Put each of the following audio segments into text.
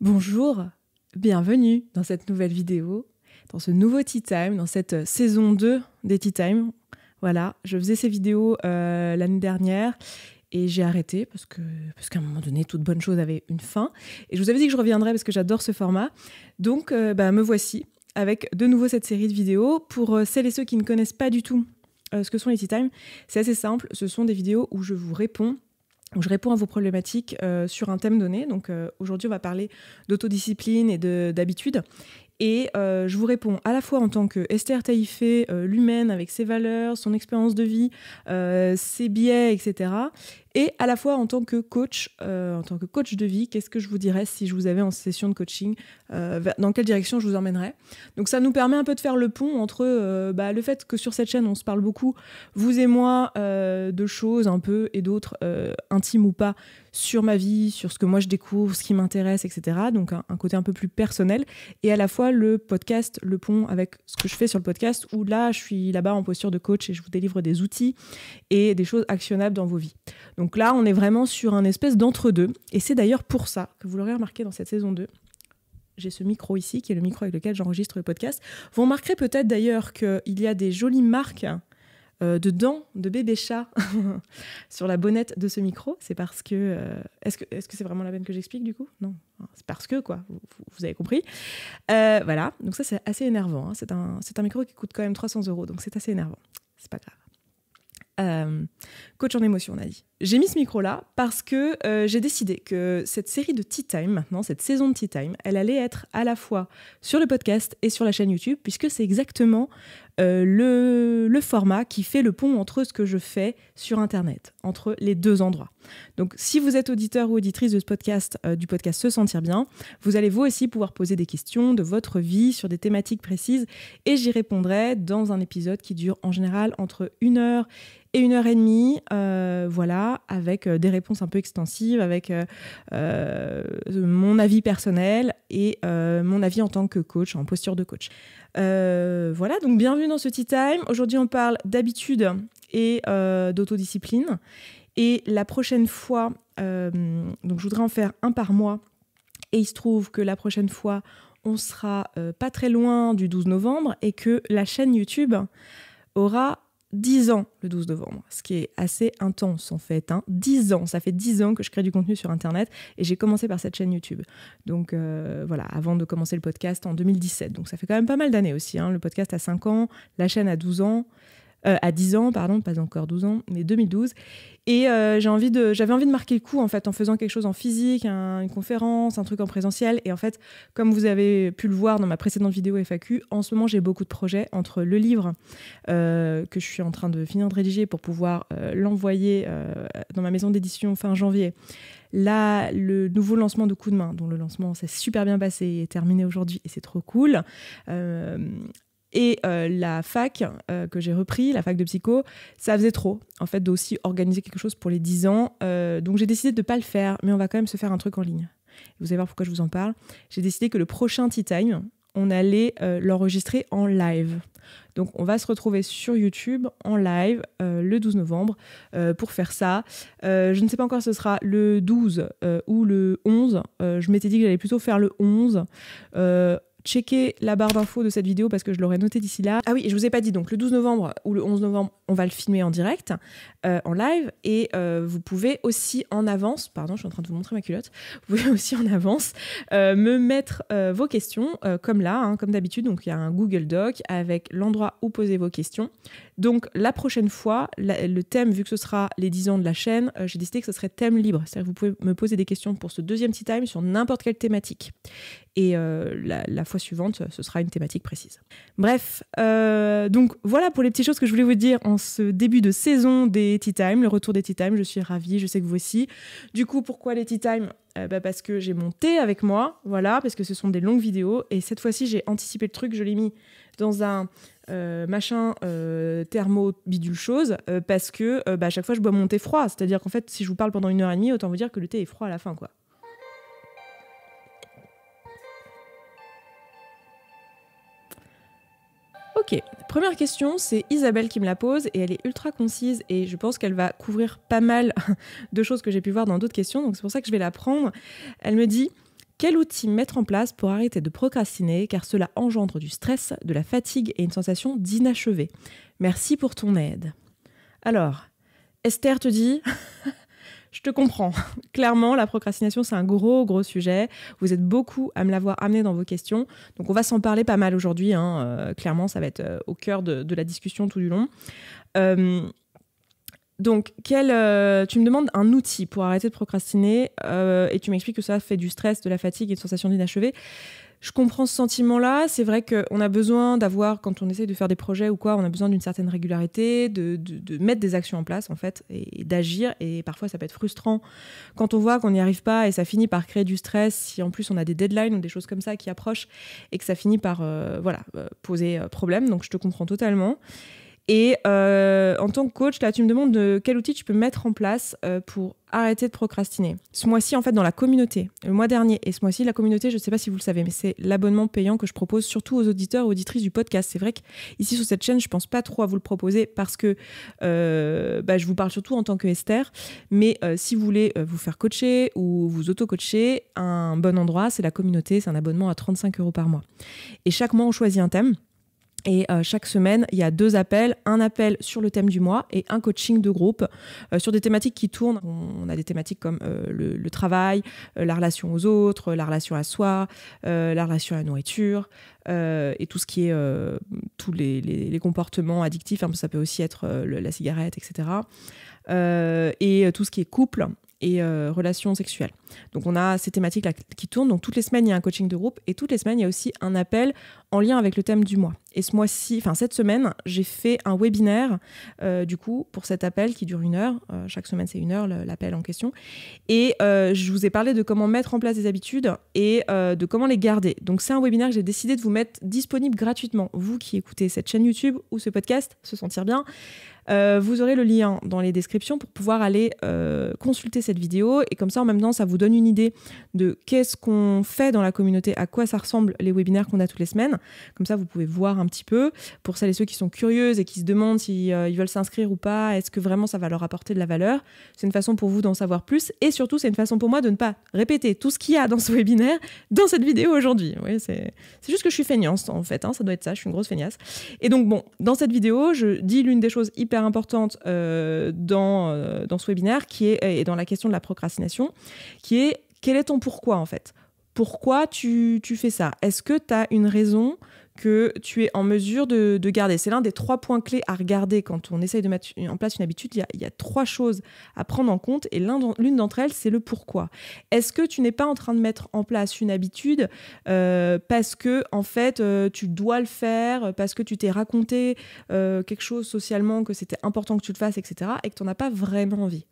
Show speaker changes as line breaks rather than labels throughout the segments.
Bonjour, bienvenue dans cette nouvelle vidéo, dans ce nouveau Tea Time, dans cette saison 2 des Tea Time. Voilà, je faisais ces vidéos l'année dernière et j'ai arrêté parce qu'à un moment donné, toute bonne chose avait une fin. Et je vous avais dit que je reviendrais parce que j'adore ce format. Donc, me voici avec de nouveau cette série de vidéos. Pour celles et ceux qui ne connaissent pas du tout ce que sont les Tea Time, c'est assez simple. Ce sont des vidéos où je réponds à vos problématiques sur un thème donné. Donc aujourd'hui, on va parler d'autodiscipline et d'habitude. Et je vous réponds à la fois en tant que Esther Taïfé, l'humaine avec ses valeurs, son expérience de vie, ses biais, etc. Et à la fois en tant que coach de vie. Qu'est-ce que je vous dirais si je vous avais en session de coaching, dans quelle direction je vous emmènerais. Donc ça nous permet un peu de faire le pont entre le fait que sur cette chaîne, on se parle beaucoup, vous et moi, de choses un peu et d'autres, intimes ou pas, sur ma vie, sur ce que moi je découvre, ce qui m'intéresse, etc. Donc un côté un peu plus personnel. Et à la fois le podcast, le pont avec ce que je fais sur le podcast, où là, je suis là-bas en posture de coach et je vous délivre des outils et des choses actionnables dans vos vies. Donc là, on est vraiment sur un espèce d'entre-deux. Et c'est d'ailleurs pour ça que vous l'aurez remarqué dans cette saison 2. J'ai ce micro ici, qui est le micro avec lequel j'enregistre le podcast. Vous remarquerez peut-être d'ailleurs qu'il y a des jolies marques de dents de bébé chat sur la bonnette de ce micro. C'est parce que... Est-ce que c'est vraiment la peine que j'explique du coup ? Non, c'est parce que quoi, vous avez compris. Voilà, donc ça c'est assez énervant. Hein. C'est un micro qui coûte quand même 300 €, donc c'est assez énervant. C'est pas grave. Coach en émotion, on a dit. J'ai mis ce micro-là parce que j'ai décidé que cette série de Tea Time, maintenant, cette saison de Tea Time, elle allait être à la fois sur le podcast et sur la chaîne YouTube, puisque c'est exactement le format qui fait le pont entre ce que je fais sur Internet, entre les deux endroits. Donc, si vous êtes auditeur ou auditrice de ce podcast, du podcast Se Sentir Bien, vous allez vous aussi pouvoir poser des questions de votre vie sur des thématiques précises, et j'y répondrai dans un épisode qui dure en général entre 1 heure et 1h30, voilà, avec des réponses un peu extensives, avec mon avis personnel et mon avis en tant que coach, en posture de coach. Voilà, donc bienvenue dans ce Tea Time. Aujourd'hui, on parle d'habitude et d'autodiscipline. Et la prochaine fois, donc je voudrais en faire un par mois, et il se trouve que la prochaine fois, on sera pas très loin du 12 novembre et que la chaîne YouTube aura 10 ans le 12 novembre, ce qui est assez intense en fait. 10 ans, ça fait 10 ans que je crée du contenu sur Internet et j'ai commencé par cette chaîne YouTube. Donc voilà, avant de commencer le podcast en 2017. Donc ça fait quand même pas mal d'années aussi. Le podcast a 5 ans, la chaîne a 12 ans. À 10 ans, pardon, pas encore 12 ans, mais 2012. Et j'avais envie de marquer le coup en fait en faisant quelque chose en physique, une conférence, un truc en présentiel. Et en fait, comme vous avez pu le voir dans ma précédente vidéo FAQ, en ce moment j'ai beaucoup de projets entre le livre que je suis en train de finir de rédiger pour pouvoir l'envoyer dans ma maison d'édition fin janvier. Là, le nouveau lancement de Coup de main, dont le lancement s'est super bien passé et est terminé aujourd'hui et c'est trop cool. Et la fac que j'ai repris, la fac de psycho, ça faisait trop, en fait, d'aussi organiser quelque chose pour les 10 ans. Donc j'ai décidé de ne pas le faire, mais on va quand même se faire un truc en ligne. Vous allez voir pourquoi je vous en parle. J'ai décidé que le prochain Tea Time, on allait l'enregistrer en live. Donc on va se retrouver sur YouTube en live le 12 novembre pour faire ça. Je ne sais pas encore si ce sera le 12 ou le 11. Je m'étais dit que j'allais plutôt faire le 11. Checkez la barre d'infos de cette vidéo parce que je l'aurais noté d'ici là. Ah oui, je vous ai pas dit, donc le 12 novembre ou le 11 novembre, on va le filmer en direct, en live, et vous pouvez aussi en avance, pardon, je suis en train de vous montrer ma culotte, vous pouvez aussi en avance me mettre vos questions, comme là, comme d'habitude, donc il y a un Google Doc avec l'endroit où poser vos questions. Donc la prochaine fois, le thème, vu que ce sera les 10 ans de la chaîne, j'ai décidé que ce serait thème libre, c'est-à-dire que vous pouvez me poser des questions pour ce deuxième Tea Time sur n'importe quelle thématique. Et la fois suivante, ce sera une thématique précise. Bref, donc voilà pour les petites choses que je voulais vous dire en ce début de saison des Tea Time, le retour des Tea Time. Je suis ravie, je sais que vous aussi. Du coup, pourquoi les Tea Time ? Parce que j'ai mon thé avec moi, voilà, parce que ce sont des longues vidéos. Et cette fois-ci, j'ai anticipé le truc, je l'ai mis dans un machin thermo bidule chose, parce que à chaque fois, je bois mon thé froid. C'est-à-dire qu'en fait, si je vous parle pendant 1h30, autant vous dire que le thé est froid à la fin, quoi. Ok, première question, c'est Isabelle qui me la pose et elle est ultra concise et je pense qu'elle va couvrir pas mal de choses que j'ai pu voir dans d'autres questions, donc c'est pour ça que je vais la prendre. Elle me dit Quel outil mettre en place pour arrêter de procrastiner car cela engendre du stress, de la fatigue et une sensation d'inachevé? Merci pour ton aide. Alors, Esther te dit... Je te comprends. Clairement, la procrastination, c'est un gros sujet. Vous êtes beaucoup à me l'avoir amené dans vos questions. Donc, on va s'en parler pas mal aujourd'hui. Clairement, ça va être au cœur de la discussion tout du long. Donc, tu me demandes un outil pour arrêter de procrastiner et tu m'expliques que ça fait du stress, de la fatigue et une sensation d'inachevé. Je comprends ce sentiment-là. C'est vrai qu'on a besoin d'avoir, quand on essaie de faire des projets ou quoi, on a besoin d'une certaine régularité, de mettre des actions en place, en fait, et d'agir. Et parfois, ça peut être frustrant quand on voit qu'on n'y arrive pas et ça finit par créer du stress. Si en plus, on a des deadlines ou des choses comme ça qui approchent et que ça finit par poser problème. Donc, je te comprends totalement. Et en tant que coach, là, tu me demandes de quel outil tu peux mettre en place pour arrêter de procrastiner. Ce mois-ci, en fait, dans la communauté, le mois dernier et ce mois-ci, la communauté, je ne sais pas si vous le savez, mais c'est l'abonnement payant que je propose surtout aux auditeurs et auditrices du podcast. C'est vrai qu'ici, sur cette chaîne, je ne pense pas trop à vous le proposer parce que je vous parle surtout en tant que Esther. Mais si vous voulez vous faire coacher ou vous auto-coacher, un bon endroit, c'est la communauté. C'est un abonnement à 35 € par mois. Et chaque mois, on choisit un thème. Et chaque semaine, il y a 2 appels, un appel sur le thème du mois et un coaching de groupe sur des thématiques qui tournent. On a des thématiques comme le travail, la relation aux autres, la relation à soi, la relation à la nourriture et tout ce qui est tous les comportements addictifs. Ça peut aussi être la cigarette, etc. Et tout ce qui est couple et relations sexuelles. Donc on a ces thématiques-là qui tournent. Donc toutes les semaines, il y a un coaching de groupe et toutes les semaines, il y a aussi un appel en lien avec le thème du mois. Et cette semaine, j'ai fait un webinaire du coup pour cet appel qui dure 1 heure. Chaque semaine, c'est 1 heure l'appel en question. Et je vous ai parlé de comment mettre en place des habitudes et de comment les garder. Donc c'est un webinaire que j'ai décidé de vous mettre disponible gratuitement. Vous qui écoutez cette chaîne YouTube ou ce podcast, se sentir bien, vous aurez le lien dans les descriptions pour pouvoir aller consulter cette vidéo et comme ça en même temps ça vous donne une idée de qu'est-ce qu'on fait dans la communauté, à quoi ça ressemble les webinaires qu'on a toutes les semaines. Comme ça vous pouvez voir un petit peu pour celles et ceux qui sont curieuses et qui se demandent si ils veulent s'inscrire ou pas, est-ce que vraiment ça va leur apporter de la valeur. C'est une façon pour vous d'en savoir plus et surtout c'est une façon pour moi de ne pas répéter tout ce qu'il y a dans ce webinaire dans cette vidéo aujourd'hui. Oui, c'est juste que je suis feignasse en fait, ça doit être ça, je suis une grosse feignasse. Et donc bon, dans cette vidéo je dis l'une des choses hyper importante dans ce webinaire et dans la question de la procrastination, qui est quel est ton pourquoi en fait? Pourquoi tu fais ça? Est-ce que tu as une raison que tu es en mesure de garder? C'est l'un des 3 points clés à regarder quand on essaye de mettre en place une habitude. Il y a 3 choses à prendre en compte et l'une d'entre elles, c'est le pourquoi. Est-ce que tu n'es pas en train de mettre en place une habitude parce que en fait tu dois le faire, parce que tu t'es raconté quelque chose socialement que c'était important que tu le fasses, etc. et que tu n'en as pas vraiment envie?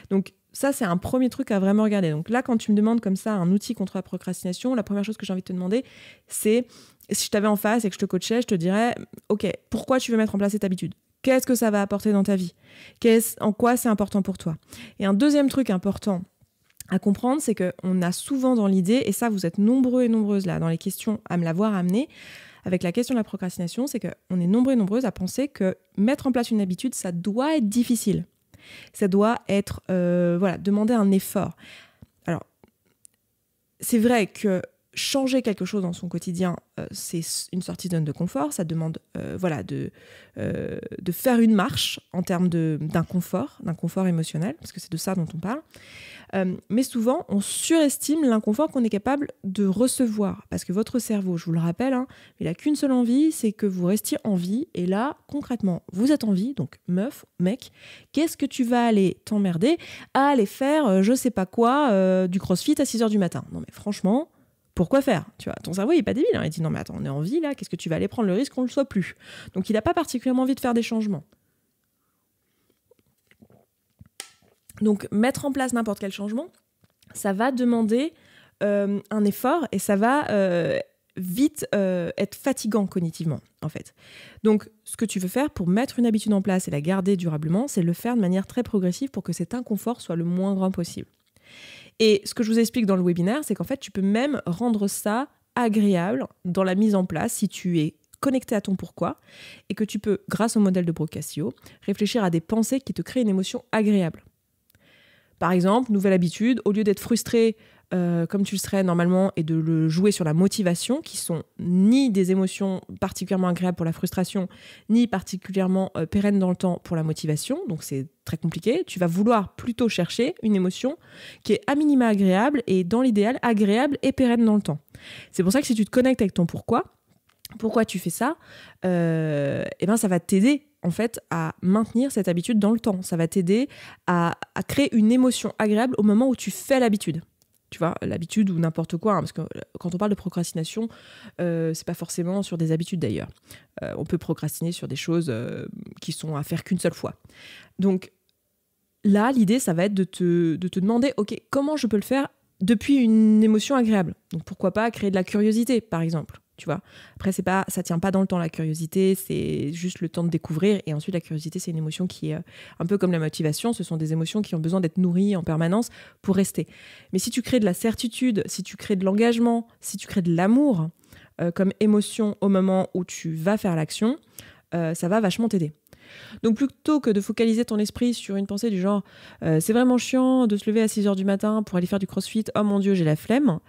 Donc ça, c'est un premier truc à vraiment regarder. Donc là, quand tu me demandes comme ça un outil contre la procrastination, la première chose que j'ai envie de te demander, c'est si je t'avais en face et que je te coachais, je te dirais ok, pourquoi tu veux mettre en place cette habitude? Qu'est-ce que ça va apporter dans ta vie? En quoi c'est important pour toi? Et un deuxième truc important à comprendre, c'est qu'on a souvent dans l'idée, et ça vous êtes nombreux et nombreuses là dans les questions à me l'avoir amené, avec la question de la procrastination, c'est qu'on est nombreux et nombreuses à penser que mettre en place une habitude, ça doit être difficile. Ça doit être, demander un effort. Alors, c'est vrai que changer quelque chose dans son quotidien, c'est une sortie de zone de confort. Ça demande de faire une marche en termes d'un confort émotionnel, parce que c'est de ça dont on parle. Mais souvent, on surestime l'inconfort qu'on est capable de recevoir. Parce que votre cerveau, je vous le rappelle, il n'a qu'une seule envie, c'est que vous restiez en vie. Et là, concrètement, vous êtes en vie, donc meuf, mec, qu'est-ce que tu vas aller t'emmerder à aller faire, je sais pas quoi, du crossfit à 6h du matin? Non mais franchement, pourquoi faire? Tu vois, ton cerveau, il n'est pas débile. Il dit non mais attends, on est en vie là, qu'est-ce que tu vas aller prendre le risque qu'on ne le soit plus? Donc il n'a pas particulièrement envie de faire des changements. Donc, mettre en place n'importe quel changement, ça va demander un effort et ça va vite être fatigant cognitivement, en fait. Donc, ce que tu veux faire pour mettre une habitude en place et la garder durablement, c'est le faire de manière très progressive pour que cet inconfort soit le moins grand possible. Et ce que je vous explique dans le webinaire, c'est qu'en fait, tu peux même rendre ça agréable dans la mise en place si tu es connecté à ton pourquoi et que tu peux, grâce au modèle de Boccaccio, réfléchir à des pensées qui te créent une émotion agréable. Par exemple, nouvelle habitude, au lieu d'être frustré comme tu le serais normalement, et de le jouer sur la motivation, qui sont ni des émotions particulièrement agréables pour la frustration, ni particulièrement pérennes dans le temps pour la motivation. Donc c'est très compliqué. Tu vas vouloir plutôt chercher une émotion qui est à minima agréable et dans l'idéal agréable et pérenne dans le temps. C'est pour ça que si tu te connectes avec ton pourquoi tu fais ça, et ben ça va t'aider en fait à maintenir cette habitude dans le temps. Ça va t'aider à créer une émotion agréable au moment où tu fais l'habitude. Tu vois, l'habitude ou n'importe quoi, hein, parce que quand on parle de procrastination, c'est pas forcément sur des habitudes d'ailleurs. On peut procrastiner sur des choses qui sont à faire qu'une seule fois. Donc là, l'idée, ça va être de te demander, ok, comment je peux le faire depuis une émotion agréable. Donc pourquoi pas créer de la curiosité, par exemple. Tu vois. Après, ça tient pas dans le temps, la curiosité, c'est juste le temps de découvrir. Et ensuite, la curiosité, c'est une émotion qui est un peu comme la motivation. Ce sont des émotions qui ont besoin d'être nourries en permanence pour rester. Mais si tu crées de la certitude, si tu crées de l'engagement, si tu crées de l'amour comme émotion au moment où tu vas faire l'action, ça va vachement t'aider. Donc plutôt que de focaliser ton esprit sur une pensée du genre c'est vraiment chiant de se lever à 6h du matin pour aller faire du crossfit, oh mon Dieu, j'ai la flemme,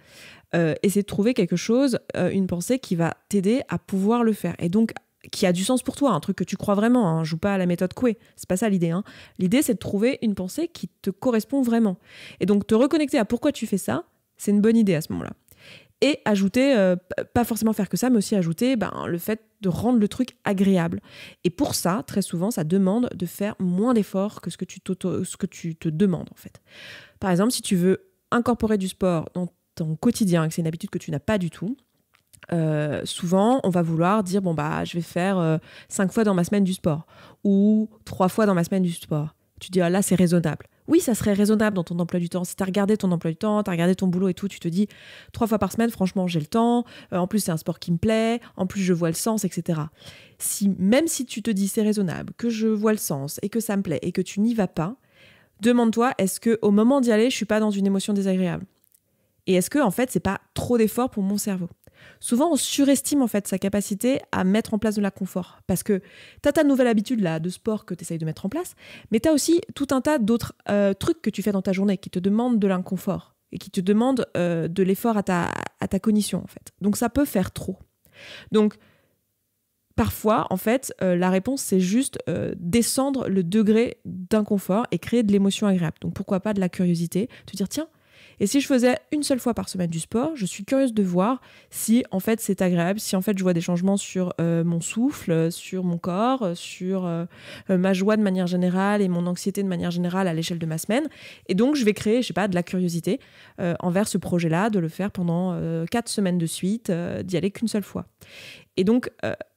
essaie de trouver quelque chose, une pensée qui va t'aider à pouvoir le faire. Et donc, qui a du sens pour toi, un truc que tu crois vraiment, hein. Joue pas à la méthode Coué, c'est pas ça l'idée. Hein. L'idée, c'est de trouver une pensée qui te correspond vraiment. Et donc, te reconnecter à pourquoi tu fais ça, c'est une bonne idée à ce moment-là. Et ajouter, pas forcément faire que ça, mais aussi ajouter le fait de rendre le truc agréable. Et pour ça, très souvent, ça demande de faire moins d'efforts que ce que tu te demandes, en fait. Par exemple, si tu veux incorporer du sport dans ton quotidien, que c'est une habitude que tu n'as pas du tout, souvent, on va vouloir dire, je vais faire 5 fois dans ma semaine du sport, ou 3 fois dans ma semaine du sport. Tu dis, là, c'est raisonnable. Oui, ça serait raisonnable dans ton emploi du temps. Si tu as regardé ton emploi du temps, tu as regardé ton boulot et tout, tu te dis 3 fois par semaine, franchement, j'ai le temps. En plus, c'est un sport qui me plaît. En plus, je vois le sens, etc. Même si tu te dis c'est raisonnable, que je vois le sens et que ça me plaît et que tu n'y vas pas, demande-toi, est-ce qu'au moment d'y aller, je suis pas dans une émotion désagréable ? Et est-ce que, en fait, c'est pas trop d'effort pour mon cerveau ? Souvent, on surestime en fait sa capacité à mettre en place de l'inconfort. Parce que tu as ta nouvelle habitude là, de sport que tu essayes de mettre en place, mais tu as aussi tout un tas d'autres trucs que tu fais dans ta journée qui te demandent de l'inconfort et qui te demandent de l'effort à ta cognition en fait. Donc ça peut faire trop. Donc parfois, en fait, la réponse c'est juste descendre le degré d'inconfort et créer de l'émotion agréable. Donc pourquoi pas de la curiosité, te dire tiens, et si je faisais une seule fois par semaine du sport, je suis curieuse de voir si en fait c'est agréable, si en fait je vois des changements sur mon souffle, sur mon corps, sur ma joie de manière générale et mon anxiété de manière générale à l'échelle de ma semaine. Et donc je vais créer, de la curiosité envers ce projet-là, de le faire pendant 4 semaines de suite, d'y aller qu'une seule fois. Et donc,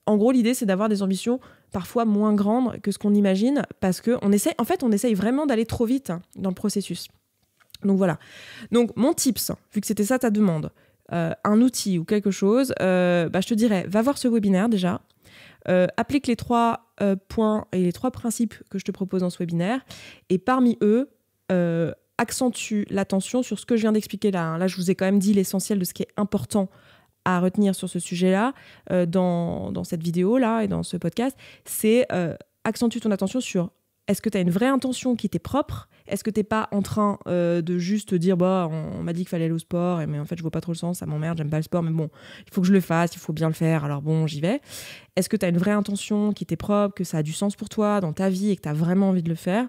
en gros, l'idée c'est d'avoir des ambitions parfois moins grandes que ce qu'on imagine, parce qu'on essaye vraiment d'aller trop vite dans le processus. Donc voilà. Donc mon tips, vu que c'était ça ta demande, un outil ou quelque chose, je te dirais, va voir ce webinaire déjà, applique les 3 points et les 3 principes que je te propose dans ce webinaire, et parmi eux, accentue l'attention sur ce que je viens d'expliquer là. Hein. Là, je vous ai quand même dit l'essentiel de ce qui est important à retenir sur ce sujet-là, dans cette vidéo-là et dans ce podcast, c'est accentue ton attention sur est-ce que tu as une vraie intention qui t'est propre ? Est-ce que tu n'es pas en train de juste te dire on m'a dit qu'il fallait aller au sport, mais en fait je vois pas trop le sens, ça m'emmerde, j'aime pas le sport, mais bon, il faut que je le fasse, il faut bien le faire, alors bon, j'y vais. Est-ce que tu as une vraie intention qui t'est propre, que ça a du sens pour toi dans ta vie et que tu as vraiment envie de le faire ?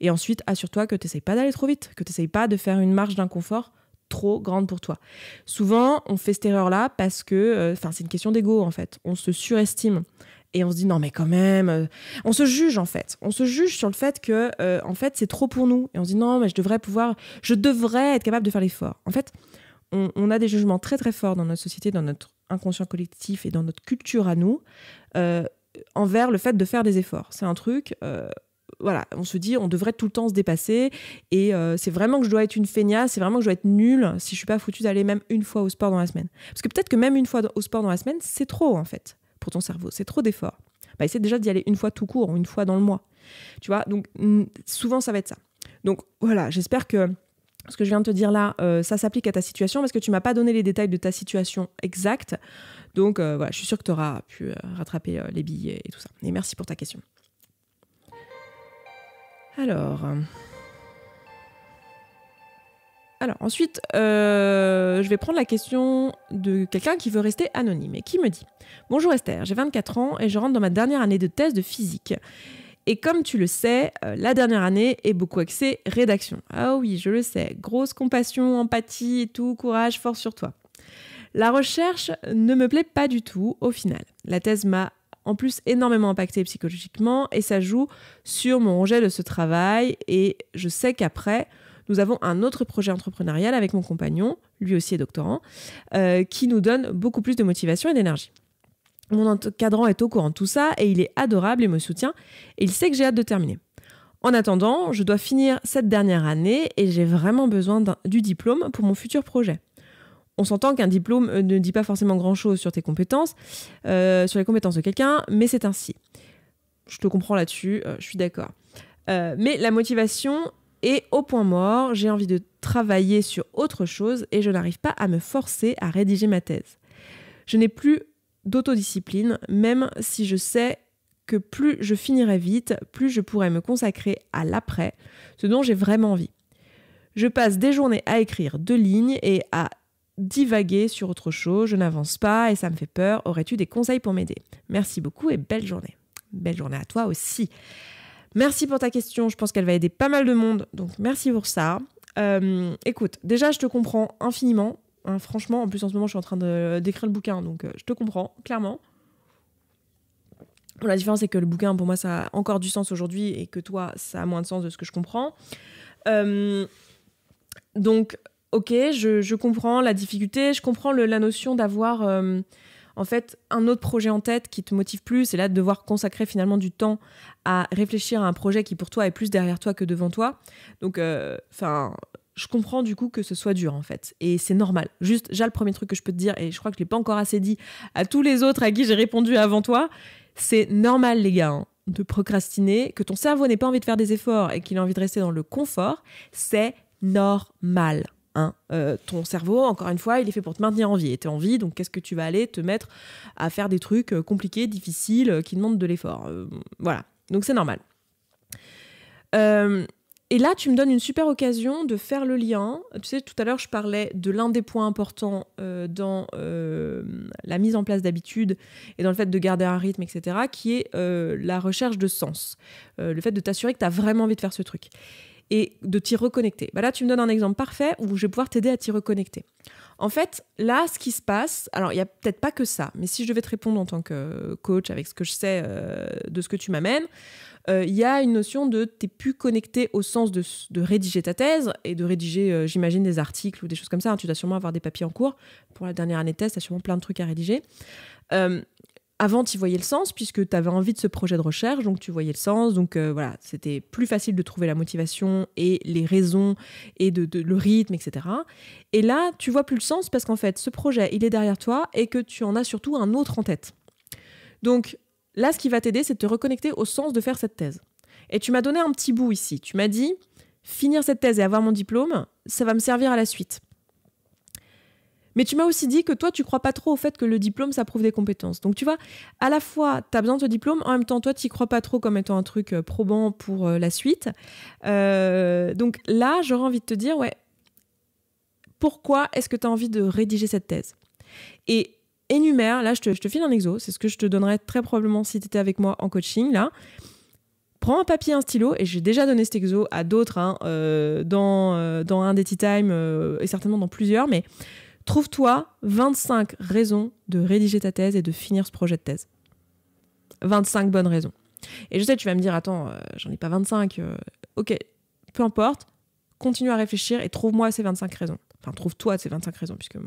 Et ensuite, assure-toi que tu n'essayes pas d'aller trop vite, que tu n'essayes pas de faire une marge d'inconfort trop grande pour toi. Souvent, on fait cette erreur-là parce que, c'est une question d'ego en fait, on se surestime. Et on se dit non mais quand même, on se juge en fait. On se juge sur le fait que en fait c'est trop pour nous. Et on se dit non mais je devrais être capable de faire l'effort. En fait, on a des jugements très très forts dans notre société, dans notre inconscient collectif et dans notre culture à nous, envers le fait de faire des efforts. C'est un truc, on se dit on devrait tout le temps se dépasser et c'est vraiment que je dois être une feignasse, c'est vraiment que je dois être nulle si je suis pas foutue d'aller même une fois au sport dans la semaine. Parce que peut-être que même une fois au sport dans la semaine, c'est trop en fait. Pour ton cerveau, c'est trop d'efforts. Essaie déjà d'y aller une fois tout court ou une fois dans le mois. Tu vois, donc souvent ça va être ça. Donc voilà, j'espère que ce que je viens de te dire là, ça s'applique à ta situation parce que tu m'as pas donné les détails de ta situation exacte. Donc je suis sûre que tu auras pu rattraper les billets et tout ça. Et merci pour ta question. Alors, Alors ensuite, je vais prendre la question de quelqu'un qui veut rester anonyme et qui me dit « Bonjour Esther, j'ai 24 ans et je rentre dans ma dernière année de thèse de physique. Et comme tu le sais, la dernière année est beaucoup axée rédaction. Ah oui, je le sais, grosse compassion, empathie et tout, courage, force sur toi. La recherche ne me plaît pas du tout au final. La thèse m'a en plus énormément impactée psychologiquement et ça joue sur mon rejet de ce travail et je sais qu'après, nous avons un autre projet entrepreneurial avec mon compagnon, lui aussi est doctorant, qui nous donne beaucoup plus de motivation et d'énergie. Mon encadrant est au courant de tout ça et il est adorable et me soutient et il sait que j'ai hâte de terminer. En attendant, je dois finir cette dernière année et j'ai vraiment besoin du diplôme pour mon futur projet. On s'entend qu'un diplôme ne dit pas forcément grand-chose sur tes compétences, sur les compétences de quelqu'un, mais c'est ainsi. Je te comprends là-dessus, je suis d'accord. Mais la motivation est au point mort, j'ai envie de travailler sur autre chose et je n'arrive pas à me forcer à rédiger ma thèse. Je n'ai plus d'autodiscipline, même si je sais que plus je finirai vite, plus je pourrai me consacrer à l'après, ce dont j'ai vraiment envie. Je passe des journées à écrire 2 lignes et à divaguer sur autre chose, je n'avance pas et ça me fait peur. Aurais-tu des conseils pour m'aider ? Merci beaucoup et belle journée. Belle journée à toi aussi. Merci pour ta question, je pense qu'elle va aider pas mal de monde, donc merci pour ça. Écoute, déjà je te comprends infiniment, hein, franchement, en plus en ce moment je suis en train d'écrire le bouquin, donc je te comprends, clairement. La différence c'est que le bouquin pour moi ça a encore du sens aujourd'hui et que toi ça a moins de sens de ce que je comprends. Donc ok, je comprends la difficulté, je comprends la notion d'avoir en fait un autre projet en tête qui te motive plus et là de devoir consacrer finalement du temps à réfléchir à un projet qui pour toi est plus derrière toi que devant toi. Donc je comprends du coup que ce soit dur en fait et c'est normal. Juste, j'ai le premier truc que je peux te dire et je crois que je l'ai pas encore assez dit à tous les autres à qui j'ai répondu avant toi, c'est normal les gars, hein, de procrastiner, que ton cerveau n'ait pas envie de faire des efforts et qu'il a envie de rester dans le confort, c'est normal. Hein, ton cerveau, encore une fois, il est fait pour te maintenir en vie. Et tu es en vie, donc qu'est-ce que tu vas aller te mettre à faire des trucs compliqués, difficiles, qui demandent de l'effort. Voilà, donc c'est normal. Et là, tu me donnes une super occasion de faire le lien. Tu sais, tout à l'heure, je parlais de l'un des points importants dans la mise en place d'habitudes et dans le fait de garder un rythme, etc., qui est la recherche de sens. Le fait de t'assurer que tu as vraiment envie de faire ce truc. Et de t'y reconnecter. Bah là, tu me donnes un exemple parfait où je vais pouvoir t'aider à t'y reconnecter. En fait, là, ce qui se passe, alors il n'y a peut-être pas que ça, mais si je devais te répondre en tant que coach avec ce que je sais de ce que tu m'amènes, il y a une notion de t'es plus connecté au sens de rédiger ta thèse et de rédiger, j'imagine, des articles ou des choses comme ça. Hein. Tu dois sûrement avoir des papiers en cours. Pour la dernière année de thèse, tu as sûrement plein de trucs à rédiger. Avant, tu voyais le sens puisque tu avais envie de ce projet de recherche, donc tu voyais le sens. Donc voilà, c'était plus facile de trouver la motivation et les raisons et le rythme, etc. Et là, tu vois plus le sens parce qu'en fait, ce projet, il est derrière toi et que tu en as surtout un autre en tête. Donc là, ce qui va t'aider, c'est de te reconnecter au sens de faire cette thèse. Et tu m'as donné un petit bout ici. Tu m'as dit, finir cette thèse et avoir mon diplôme, ça va me servir à la suite. Mais tu m'as aussi dit que toi, tu crois pas trop au fait que le diplôme, ça prouve des compétences. Donc tu vois, à la fois, tu as besoin de ce diplôme, en même temps, toi, tu y crois pas trop comme étant un truc probant pour la suite. Donc là, j'aurais envie de te dire, ouais, pourquoi est-ce que tu as envie de rédiger cette thèse ? Et énumère, là, je te file un exo, c'est ce que je te donnerais très probablement si tu étais avec moi en coaching, là. Prends un papier, un stylo, et j'ai déjà donné cet exo à d'autres, hein, dans un des Tea Time, et certainement dans plusieurs, mais trouve-toi 25 raisons de rédiger ta thèse et de finir ce projet de thèse. 25 bonnes raisons. Et je sais, tu vas me dire, attends, j'en ai pas 25. Ok, peu importe, continue à réfléchir et trouve-moi ces 25 raisons. Enfin, trouve-toi ces 25 raisons, puisque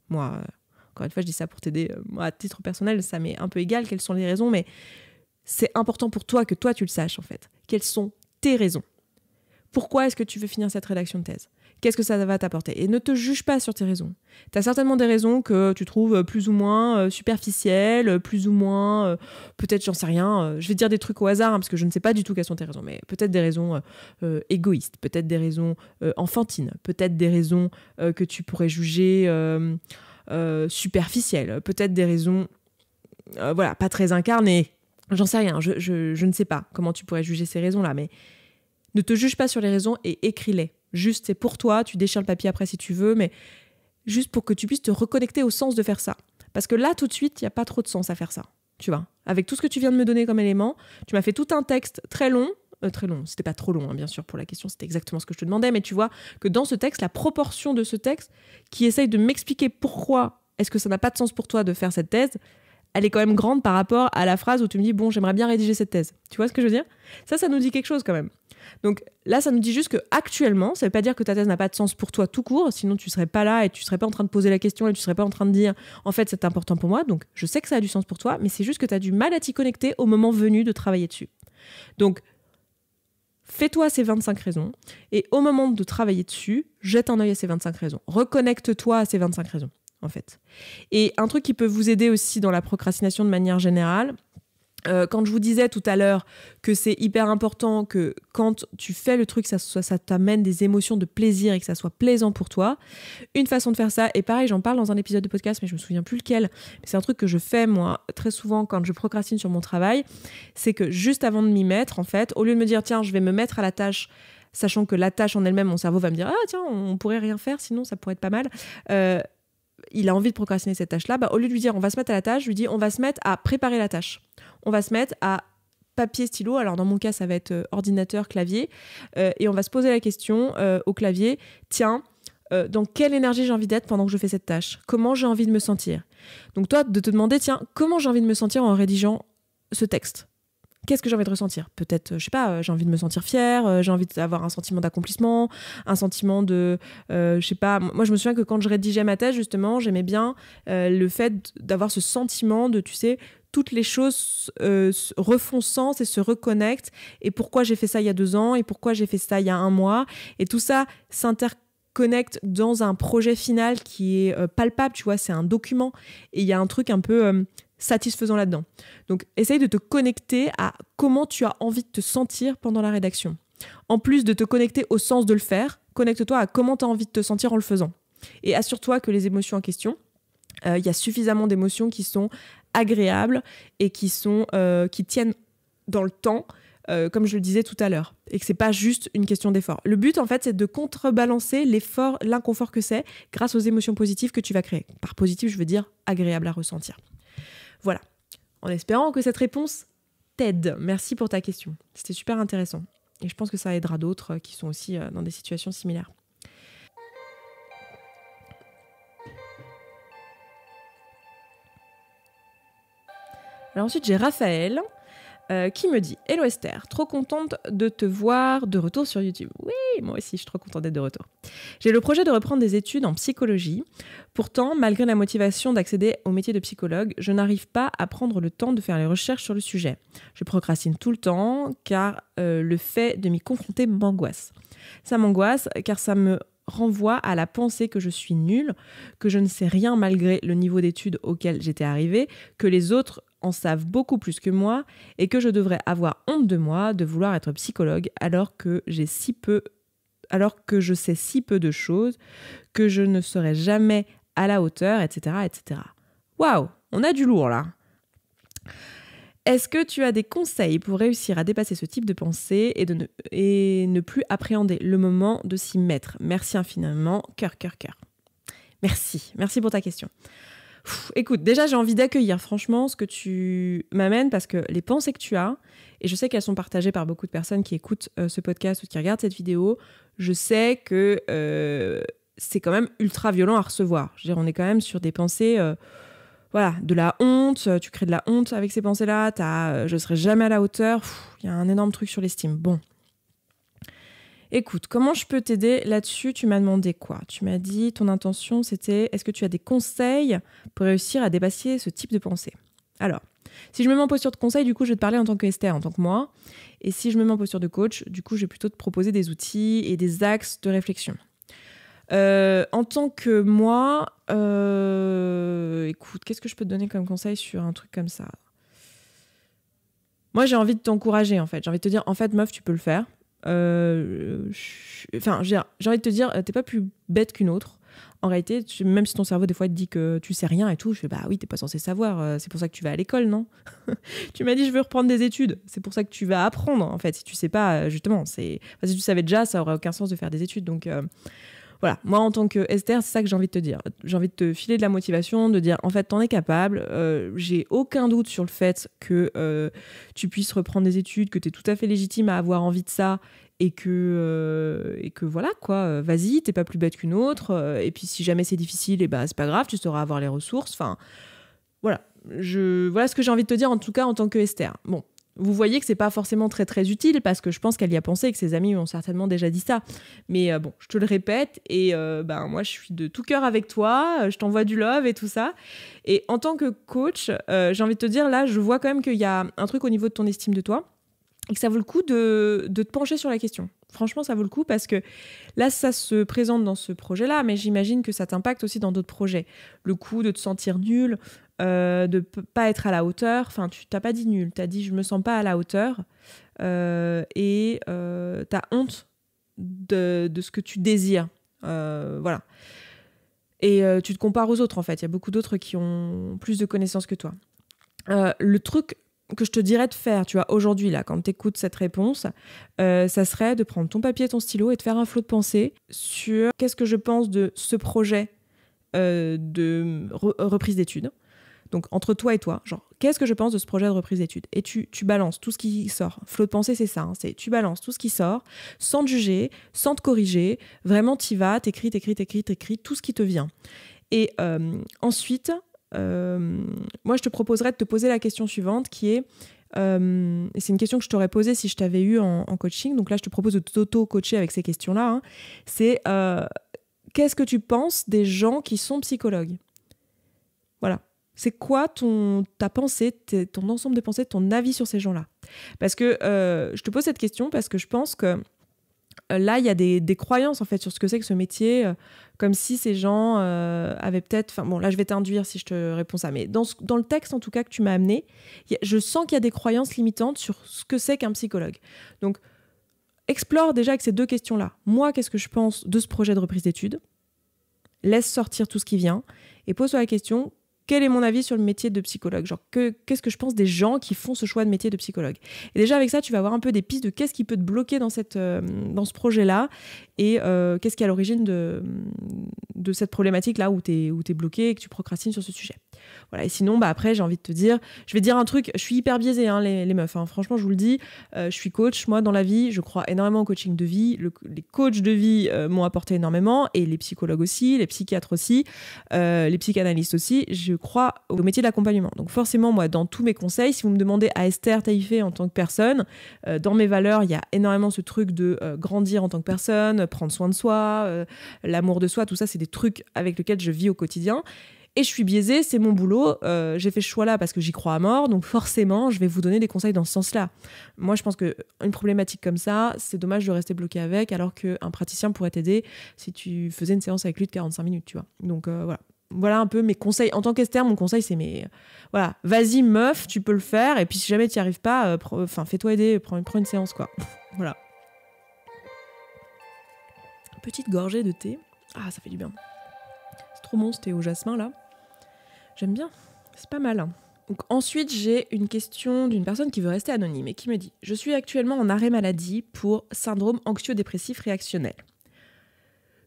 moi, encore une fois, je dis ça pour t'aider. Moi, à titre personnel, ça m'est un peu égal quelles sont les raisons, mais c'est important pour toi que toi, tu le saches, en fait. Quelles sont tes raisons ? Pourquoi est-ce que tu veux finir cette rédaction de thèse ? Qu'est-ce que ça va t'apporter ? Et ne te juge pas sur tes raisons. Tu as certainement des raisons que tu trouves plus ou moins superficielles, plus ou moins, peut-être, j'en sais rien, je vais te dire des trucs au hasard, hein, parce que je ne sais pas du tout quelles sont tes raisons, mais peut-être des raisons égoïstes, peut-être des raisons enfantines, peut-être des raisons que tu pourrais juger superficielles, peut-être des raisons voilà, pas très incarnées. J'en sais rien, je ne sais pas comment tu pourrais juger ces raisons-là, mais ne te juge pas sur les raisons et écris-les. Juste, c'est pour toi, tu déchires le papier après si tu veux, mais juste pour que tu puisses te reconnecter au sens de faire ça. Parce que là, tout de suite, il n'y a pas trop de sens à faire ça. Tu vois, avec tout ce que tu viens de me donner comme élément, tu m'as fait tout un texte très long, c'était pas trop long, hein, bien sûr, pour la question, c'était exactement ce que je te demandais, mais tu vois que dans ce texte, la proportion de ce texte qui essaye de m'expliquer pourquoi est-ce que ça n'a pas de sens pour toi de faire cette thèse, elle est quand même grande par rapport à la phrase où tu me dis, bon, j'aimerais bien rédiger cette thèse. Tu vois ce que je veux dire ? Ça nous dit quelque chose quand même. Donc là, ça nous dit juste que actuellement, ça veut pas dire que ta thèse n'a pas de sens pour toi tout court, sinon tu serais pas là et tu serais pas en train de poser la question et tu serais pas en train de dire, en fait, c'est important pour moi, donc je sais que ça a du sens pour toi, mais c'est juste que tu as du mal à t'y connecter au moment venu de travailler dessus. Donc, fais-toi ces 25 raisons et au moment de travailler dessus, jette un œil à ces 25 raisons. Reconnecte-toi à ces 25 raisons. En fait. Et un truc qui peut vous aider aussi dans la procrastination de manière générale, quand je vous disais tout à l'heure que c'est hyper important que quand tu fais le truc, ça t'amène des émotions de plaisir et que ça soit plaisant pour toi, une façon de faire ça, et pareil, j'en parle dans un épisode de podcast, mais je me souviens plus lequel, mais c'est un truc que je fais moi très souvent quand je procrastine sur mon travail, c'est que juste avant de m'y mettre, en fait, au lieu de me dire tiens, je vais me mettre à la tâche, sachant que la tâche en elle-même, mon cerveau va me dire ah tiens, on pourrait rien faire, sinon ça pourrait être pas mal. Il a envie de procrastiner cette tâche-là, au lieu de lui dire on va se mettre à la tâche, je lui dis on va se mettre à préparer la tâche. On va se mettre à papier, stylo, alors dans mon cas ça va être ordinateur, clavier, et on va se poser la question au clavier, tiens, dans quelle énergie j'ai envie d'être pendant que je fais cette tâche ? Comment j'ai envie de me sentir ? Donc toi, de te demander, tiens, comment j'ai envie de me sentir en rédigeant ce texte ? Qu'est-ce que j'ai envie de ressentir ? Peut-être, je sais pas, j'ai envie de me sentir fière, j'ai envie d'avoir un sentiment d'accomplissement, un sentiment de, je sais pas, moi je me souviens que quand je rédigeais ma thèse, justement, j'aimais bien le fait d'avoir ce sentiment de, tu sais, toutes les choses refont sens et se reconnectent, et pourquoi j'ai fait ça il y a 2 ans, et pourquoi j'ai fait ça il y a 1 mois, et tout ça s'interconnecte dans un projet final qui est palpable, tu vois, c'est un document, et il y a un truc un peu satisfaisant là-dedans. Donc, essaye de te connecter à comment tu as envie de te sentir pendant la rédaction. En plus de te connecter au sens de le faire, connecte-toi à comment tu as envie de te sentir en le faisant. Et assure-toi que les émotions en question, y a suffisamment d'émotions qui sont agréables et qui tiennent dans le temps, comme je le disais tout à l'heure, et que c'est pas juste une question d'effort. Le but, en fait, c'est de contrebalancer l'effort, l'inconfort que c'est grâce aux émotions positives que tu vas créer. Par positif, je veux dire agréable à ressentir. Voilà, en espérant que cette réponse t'aide. Merci pour ta question. C'était super intéressant. Et je pense que ça aidera d'autres qui sont aussi dans des situations similaires. Alors ensuite, j'ai Raphaël qui me dit « Hello Esther, trop contente de te voir de retour sur YouTube. » Oui, moi aussi, je suis trop contente d'être de retour. J'ai le projet de reprendre des études en psychologie. Pourtant, malgré la motivation d'accéder au métier de psychologue, je n'arrive pas à prendre le temps de faire les recherches sur le sujet. Je procrastine tout le temps car le fait de m'y confronter m'angoisse. Ça m'angoisse car ça me renvoie à la pensée que je suis nulle, que je ne sais rien malgré le niveau d'études auquel j'étais arrivée, que les autres en savent beaucoup plus que moi et que je devrais avoir honte de moi de vouloir être psychologue alors que je sais si peu de choses, que je ne serai jamais à la hauteur, etc., etc. Waouh, on a du lourd là. Est-ce que tu as des conseils pour réussir à dépasser ce type de pensée et ne plus appréhender le moment de s'y mettre ? Merci infiniment, cœur, cœur, cœur. Merci pour ta question. Écoute, déjà j'ai envie d'accueillir franchement ce que tu m'amènes parce que les pensées que tu as, et je sais qu'elles sont partagées par beaucoup de personnes qui écoutent ce podcast ou qui regardent cette vidéo, je sais que c'est quand même ultra violent à recevoir. Je veux dire, on est quand même sur des pensées, de la honte, tu crées de la honte avec ces pensées-là, je serai jamais à la hauteur, il y a un énorme truc sur l'estime. Bon. Écoute, comment je peux t'aider là-dessus ? Tu m'as demandé quoi ? Tu m'as dit, ton intention, c'était, est-ce que tu as des conseils pour réussir à dépasser ce type de pensée ? Alors, si je me mets en posture de conseil, du coup, je vais te parler en tant qu'Esther, en tant que moi. Et si je me mets en posture de coach, du coup, je vais plutôt te proposer des outils et des axes de réflexion. En tant que moi, écoute, qu'est-ce que je peux te donner comme conseil sur un truc comme ça ? Moi, j'ai envie de t'encourager, en fait. J'ai envie de te dire, en fait, meuf, tu peux le faire. J'ai envie de te dire, t'es pas plus bête qu'une autre. En réalité, même si ton cerveau, des fois, te dit que tu sais rien et tout, je fais, bah oui, t'es pas censé savoir. C'est pour ça que tu vas à l'école, non? Tu m'as dit, je veux reprendre des études. C'est pour ça que tu vas apprendre, en fait. Si tu sais pas, justement, si tu savais déjà, ça aurait aucun sens de faire des études. Donc, voilà. Moi, en tant que Esther, c'est ça que j'ai envie de te dire. J'ai envie de te filer de la motivation, de dire, en fait, t'en es capable. J'ai aucun doute sur le fait que tu puisses reprendre des études, que t'es tout à fait légitime à avoir envie de ça. Et que voilà, quoi. Vas-y, t'es pas plus bête qu'une autre. Et puis, si jamais c'est difficile, et bah, c'est pas grave, tu sauras avoir les ressources. Enfin, voilà. Voilà ce que j'ai envie de te dire, en tout cas, en tant que Esther. Bon, vous voyez que c'est pas forcément très, très utile, parce que je pense qu'elle y a pensé et que ses amis lui ont certainement déjà dit ça. Mais bon, je te le répète, et moi, je suis de tout cœur avec toi, je t'envoie du love et tout ça. Et en tant que coach, j'ai envie de te dire, là, je vois quand même qu'il y a un truc au niveau de ton estime de toi, et que ça vaut le coup de te pencher sur la question. Franchement, ça vaut le coup parce que là, ça se présente dans ce projet-là, mais j'imagine que ça t'impacte aussi dans d'autres projets. Le coup de te sentir nul, de pas être à la hauteur. Enfin, tu t'as pas dit nul, t'as dit je me sens pas à la hauteur. Et t'as honte de ce que tu désires. Voilà. Et tu te compares aux autres, en fait. Il y a beaucoup d'autres qui ont plus de connaissances que toi. Le truc que je te dirais de faire, tu vois, aujourd'hui, là, quand tu écoutes cette réponse, ça serait de prendre ton papier et ton stylo et de faire un flot de pensée sur qu'est-ce que je pense de ce projet de reprise d'études. Donc, entre toi et toi, genre, qu'est-ce que je pense de ce projet de reprise d'études? Et tu balances tout ce qui sort. Flot de pensée, c'est ça. Hein, tu balances tout ce qui sort, sans te juger, sans te corriger. Vraiment, t'y vas, t'écris tout ce qui te vient. Et ensuite... moi, je te proposerais de te poser la question suivante qui est, et c'est une question que je t'aurais posée si je t'avais eu en coaching, donc là, je te propose de t'auto-coacher avec ces questions-là, hein. C'est qu'est-ce que tu penses des gens qui sont psychologues? Voilà. C'est quoi ta pensée, ton ensemble de pensées, ton avis sur ces gens-là? Parce que je te pose cette question parce que je pense que là, il y a des croyances en fait sur ce que c'est que ce métier, comme si ces gens avaient peut-être... Enfin bon, là, je vais t'induire si je te réponds ça, mais dans le texte en tout cas que tu m'as amené, je sens qu'il y a des croyances limitantes sur ce que c'est qu'un psychologue. Donc, explore déjà avec ces deux questions-là. Moi, qu'est-ce que je pense de ce projet de reprise d'études? Laisse sortir tout ce qui vient et pose-toi la question... Quel est mon avis sur le métier de psychologue? Genre, qu'est-ce que je pense des gens qui font ce choix de métier de psychologue? Et déjà, avec ça, tu vas avoir un peu des pistes de qu'est-ce qui peut te bloquer dans ce projet-là et qu'est-ce qui est à l'origine de cette problématique-là où t'es bloqué et que tu procrastines sur ce sujet. Voilà. Et sinon, après, j'ai envie de te dire... Je vais dire un truc, je suis hyper biaisée, hein, les meufs. Hein. Franchement, je vous le dis, je suis coach. Moi, dans la vie, je crois énormément au coaching de vie. Les coachs de vie m'ont apporté énormément et les psychologues aussi, les psychiatres aussi, les psychanalystes aussi. Je crois au métier de l'accompagnement. Donc forcément, moi, dans tous mes conseils, si vous me demandez à Esther Taïfé en tant que personne, dans mes valeurs, il y a énormément ce truc de grandir en tant que personne, prendre soin de soi, l'amour de soi, tout ça, c'est des trucs avec lesquels je vis au quotidien. Et je suis biaisée, c'est mon boulot. J'ai fait ce choix-là parce que j'y crois à mort. Donc forcément, je vais vous donner des conseils dans ce sens-là. Moi, je pense qu'une problématique comme ça, c'est dommage de rester bloqué avec, alors qu'un praticien pourrait t'aider si tu faisais une séance avec lui de 45 minutes, tu vois. Donc voilà. Voilà un peu mes conseils. En tant qu'Esther, mon conseil, c'est voilà, vas-y meuf, tu peux le faire. Et puis si jamais tu n'y arrives pas, fais-toi aider, prends une séance, quoi. Voilà. Petite gorgée de thé. Ah, ça fait du bien. C'est trop bon ce thé au jasmin, là. J'aime bien. C'est pas mal. Donc ensuite, j'ai une question d'une personne qui veut rester anonyme et qui me dit « Je suis actuellement en arrêt maladie pour syndrome anxio-dépressif réactionnel.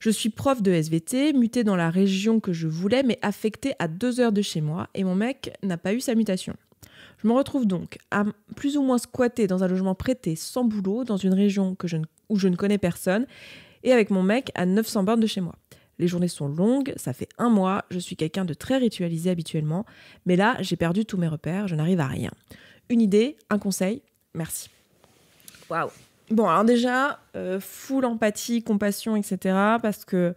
Je suis prof de SVT, mutée dans la région que je voulais, mais affectée à 2 heures de chez moi, et mon mec n'a pas eu sa mutation. Je me retrouve donc à plus ou moins squatter dans un logement prêté sans boulot, dans une région où je ne connais personne, et avec mon mec à 900 bornes de chez moi. Les journées sont longues, ça fait 1 mois, je suis quelqu'un de très ritualisé habituellement, mais là, j'ai perdu tous mes repères, je n'arrive à rien. Une idée, un conseil, merci. » Waouh. Bon, alors déjà, full empathie, compassion, etc. Parce que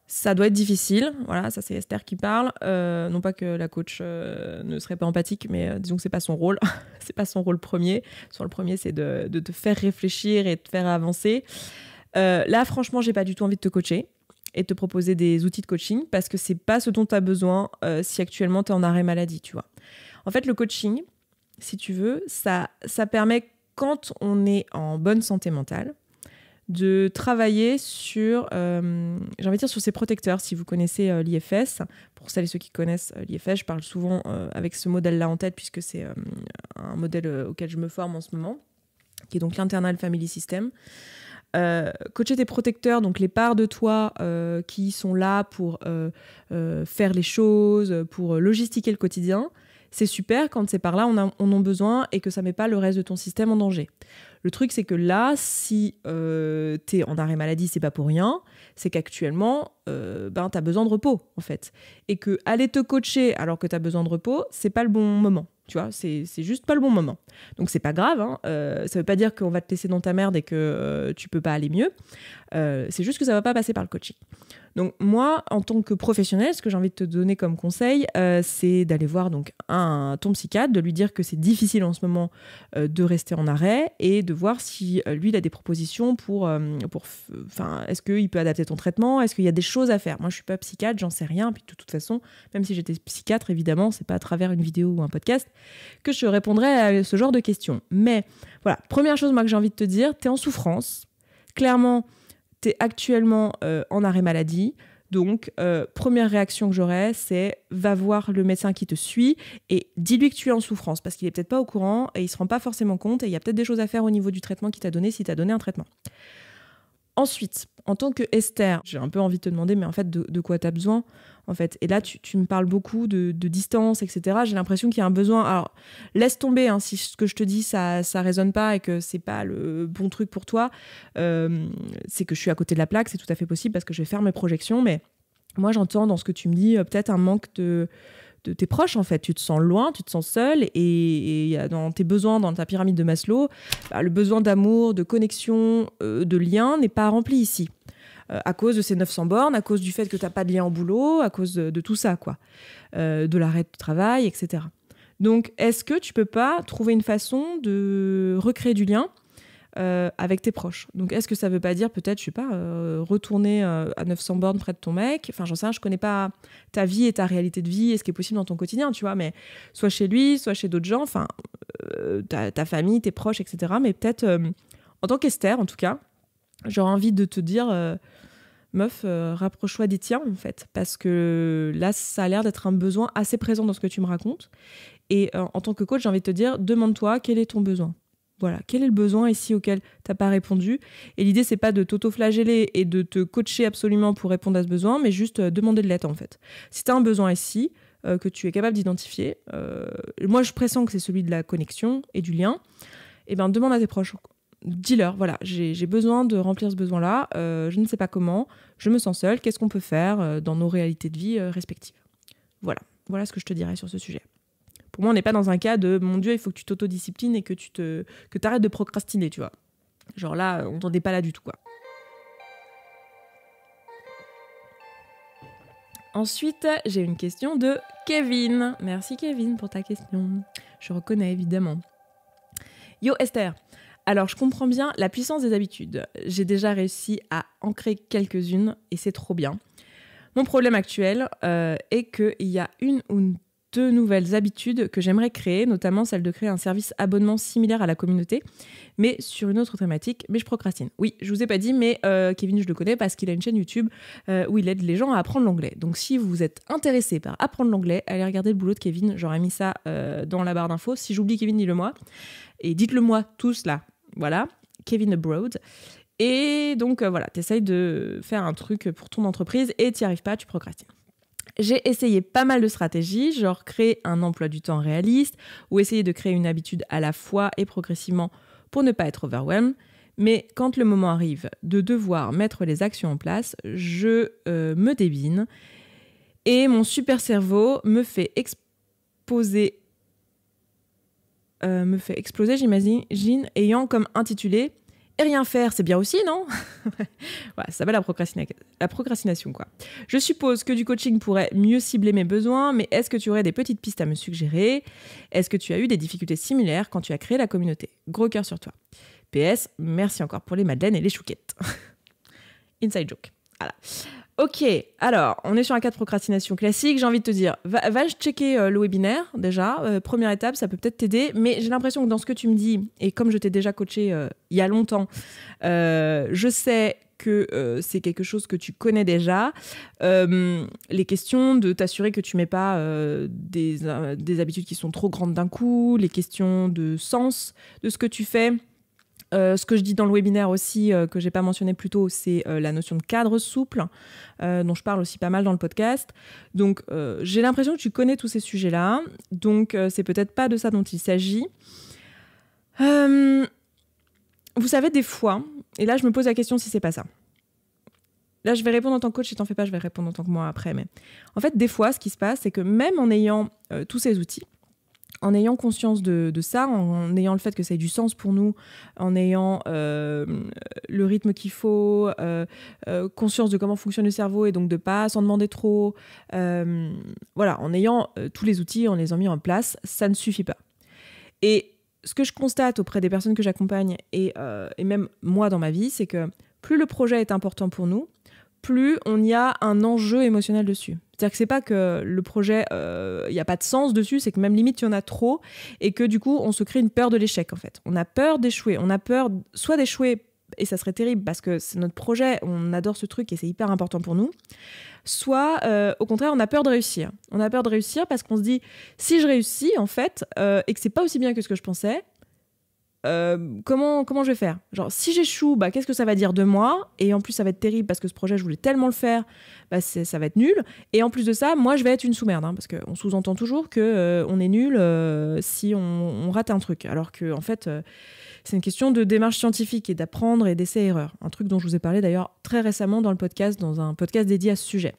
ça doit être difficile. Voilà, ça c'est Esther qui parle. Non pas que la coach ne serait pas empathique, mais disons que c'est pas son rôle. C'est pas son rôle premier. Son rôle premier, c'est de te faire réfléchir et de te faire avancer. Là, franchement, j'ai pas du tout envie de te coacher et de te proposer des outils de coaching parce que c'est pas ce dont tu as besoin si actuellement tu es en arrêt maladie, tu vois. En fait, le coaching, si tu veux, ça permet, quand on est en bonne santé mentale, de travailler sur, j'ai envie de dire sur ses protecteurs, si vous connaissez l'IFS. Pour celles et ceux qui connaissent l'IFS, je parle souvent avec ce modèle-là en tête, puisque c'est un modèle auquel je me forme en ce moment, qui est donc l'Internal Family System. Coacher tes protecteurs, donc les parts de toi qui sont là pour faire les choses, pour logistiquer le quotidien, c'est super quand ces parts-là en ont besoin et que ça ne met pas le reste de ton système en danger. Le truc, c'est que là, si tu es en arrêt maladie, c'est pas pour rien, c'est qu'actuellement, tu as besoin de repos, en fait. Et que aller te coacher alors que tu as besoin de repos, c'est pas le bon moment. Tu vois, c'est juste pas le bon moment. Donc, c'est pas grave. Hein. Ça veut pas dire qu'on va te laisser dans ta merde et que tu peux pas aller mieux. C'est juste que ça va pas passer par le coaching. Donc, moi, en tant que professionnel, ce que j'ai envie de te donner comme conseil, c'est d'aller voir donc ton psychiatre, de lui dire que c'est difficile en ce moment de rester en arrêt et de voir si lui, il a des propositions pour est-ce qu'il peut adapter ton traitement, est-ce qu'il y a des choses à faire. Moi, je suis pas psychiatre, j'en sais rien. Puis de toute façon, même si j'étais psychiatre, évidemment, c'est pas à travers une vidéo ou un podcast que je répondrais à ce genre de questions. Mais voilà, première chose moi que j'ai envie de te dire, t'es en souffrance. Clairement, t'es actuellement en arrêt maladie. Donc, première réaction que j'aurais, c'est va voir le médecin qui te suit et dis-lui que tu es en souffrance parce qu'il est peut-être pas au courant et il se rend pas forcément compte et il y a peut-être des choses à faire au niveau du traitement qu'il t'a donné si t'as donné un traitement. Ensuite, en tant que Esther, j'ai un peu envie de te demander, mais en fait, de quoi tu as besoin en fait. Et là, tu me parles beaucoup de distance, etc. J'ai l'impression qu'il y a un besoin. Alors, laisse tomber hein, si ce que je te dis, ça résonne pas et que c'est pas le bon truc pour toi. C'est que je suis à côté de la plaque, c'est tout à fait possible parce que je vais faire mes projections. Mais moi, j'entends dans ce que tu me dis peut-être un manque de tes proches, en fait. Tu te sens loin, tu te sens seul et dans tes besoins, dans ta pyramide de Maslow, le besoin d'amour, de connexion, de lien n'est pas rempli ici. À cause de ces 900 bornes, à cause du fait que tu n'as pas de lien au boulot, à cause de tout ça, quoi. De l'arrêt de travail, etc. Donc, est-ce que tu peux pas trouver une façon de recréer du lien avec tes proches? Donc, est-ce que ça veut pas dire peut-être, je sais pas, retourner à 900 bornes près de ton mec? Enfin, j'en sais rien, je connais pas ta vie et ta réalité de vie et ce qui est possible dans ton quotidien, tu vois, mais soit chez lui, soit chez d'autres gens, enfin, ta famille, tes proches, etc. Mais peut-être, en tant qu'Esther, en tout cas, j'aurais envie de te dire, meuf, rapproche-toi des tiens, en fait, parce que là, ça a l'air d'être un besoin assez présent dans ce que tu me racontes. Et en tant que coach, j'ai envie de te dire, demande-toi quel est ton besoin. Voilà, quel est le besoin ici auquel tu n'as pas répondu? Et l'idée, c'est pas de t'auto-flageller et de te coacher absolument pour répondre à ce besoin, mais juste demander de l'aide, en fait. Si tu as un besoin ici, que tu es capable d'identifier, moi, je pressens que c'est celui de la connexion et du lien, et ben demande à tes proches. Dis-leur, voilà, j'ai besoin de remplir ce besoin-là, je ne sais pas comment, je me sens seule, qu'est-ce qu'on peut faire dans nos réalités de vie respectives? Voilà ce que je te dirais sur ce sujet. Pour moi, on n'est pas dans un cas de « mon Dieu, il faut que tu t'autodisciplines et que tu arrêtes de procrastiner », tu vois. Genre là, on n'en est pas là du tout, quoi. Ensuite, j'ai une question de Kevin. Merci Kevin pour ta question. Je reconnais évidemment. Yo Esther, alors je comprends bien la puissance des habitudes. J'ai déjà réussi à en créer quelques-unes et c'est trop bien. Mon problème actuel est qu'il y a une ou deux nouvelles habitudes que j'aimerais créer, notamment celle de créer un service abonnement similaire à la communauté, mais sur une autre thématique, mais je procrastine. Oui, je vous ai pas dit, mais Kevin, je le connais parce qu'il a une chaîne YouTube où il aide les gens à apprendre l'anglais. Donc si vous êtes intéressé par apprendre l'anglais, allez regarder le boulot de Kevin, j'aurais mis ça dans la barre d'infos. Si j'oublie Kevin, dis-le moi. Et dites-le moi tous là, voilà, Kevin Abroad. Et donc voilà, t'essayes de faire un truc pour ton entreprise et t'y arrives pas, tu procrastines. J'ai essayé pas mal de stratégies, genre créer un emploi du temps réaliste ou essayer de créer une habitude à la fois et progressivement pour ne pas être overwhelmed. Mais quand le moment arrive de devoir mettre les actions en place, je me débine et mon super cerveau me fait exploser, j'imagine, ayant comme intitulé « Et rien faire, c'est bien aussi, non ?» Voilà, ça va la procrastination, quoi. Je suppose que du coaching pourrait mieux cibler mes besoins, mais est-ce que tu aurais des petites pistes à me suggérer? Est-ce que tu as eu des difficultés similaires quand tu as créé la communauté? Gros cœur sur toi. PS, merci encore pour les madeleines et les chouquettes. Inside joke. Voilà. Ok, alors, on est sur un cas de procrastination classique. J'ai envie de te dire, va checker le webinaire, déjà. Première étape, ça peut peut-être t'aider. Mais j'ai l'impression que dans ce que tu me dis, et comme je t'ai déjà coaché il y a longtemps, je sais que c'est quelque chose que tu connais déjà. Les questions de t'assurer que tu mets pas des habitudes qui sont trop grandes d'un coup, les questions de sens de ce que tu fais. Ce que je dis dans le webinaire aussi, que j'ai pas mentionné plus tôt, c'est la notion de cadre souple, dont je parle aussi pas mal dans le podcast. Donc, j'ai l'impression que tu connais tous ces sujets-là. Donc, c'est peut-être pas de ça dont il s'agit. Vous savez, des fois, et là, je me pose la question si c'est pas ça. Là, je vais répondre en tant que coach, si t'en fais pas, je vais répondre en tant que moi après. Mais en fait, des fois, ce qui se passe, c'est que même en ayant tous ces outils, en ayant conscience de ça, en ayant le fait que ça ait du sens pour nous, en ayant le rythme qu'il faut, conscience de comment fonctionne le cerveau et donc de pas s'en demander trop, voilà, en ayant tous les outils, en les ayant mis en place, ça ne suffit pas. Et ce que je constate auprès des personnes que j'accompagne et même moi dans ma vie, c'est que plus le projet est important pour nous, plus on y a un enjeu émotionnel dessus. C'est-à-dire que c'est pas que le projet, il n'y a pas de sens dessus, c'est que même limite, il y en a trop, et que du coup, on se crée une peur de l'échec, en fait. On a peur d'échouer, on a peur soit d'échouer, et ça serait terrible, parce que c'est notre projet, on adore ce truc, et c'est hyper important pour nous, soit, au contraire, on a peur de réussir. On a peur de réussir parce qu'on se dit, si je réussis, en fait, et que c'est pas aussi bien que ce que je pensais, comment je vais faire ? Genre, si j'échoue, bah, qu'est-ce que ça va dire de moi ? Et en plus, ça va être terrible parce que ce projet, je voulais tellement le faire, bah, ça va être nul. Et en plus de ça, moi, je vais être une sous-merde, hein, parce qu'on sous-entend toujours qu'on est nul si on rate un truc. Alors que, en fait, c'est une question de démarche scientifique et d'apprendre et d'essais-erreurs. Un truc dont je vous ai parlé d'ailleurs très récemment dans le podcast, dans un podcast dédié à ce sujet.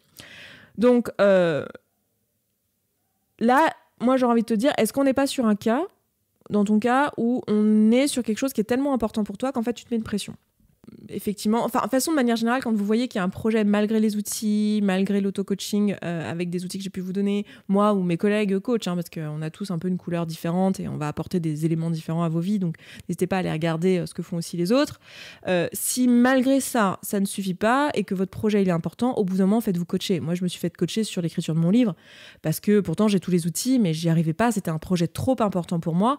Donc, là, moi, j'aurais envie de te dire, est-ce qu'on n'est pas sur un cas, dans ton cas, où on est sur quelque chose qui est tellement important pour toi qu'en fait, tu te mets une pression. Effectivement, enfin, de façon, de manière générale, quand vous voyez qu'il y a un projet malgré les outils, malgré l'auto-coaching, avec des outils que j'ai pu vous donner, moi ou mes collègues coachs, hein, parce qu'on a tous un peu une couleur différente et on va apporter des éléments différents à vos vies, donc n'hésitez pas à aller regarder ce que font aussi les autres. Si malgré ça, ça ne suffit pas et que votre projet il est important, au bout d'un moment, faites-vous coacher. Moi, je me suis fait coacher sur l'écriture de mon livre, parce que pourtant, j'ai tous les outils, mais j'y arrivais pas. C'était un projet trop important pour moi,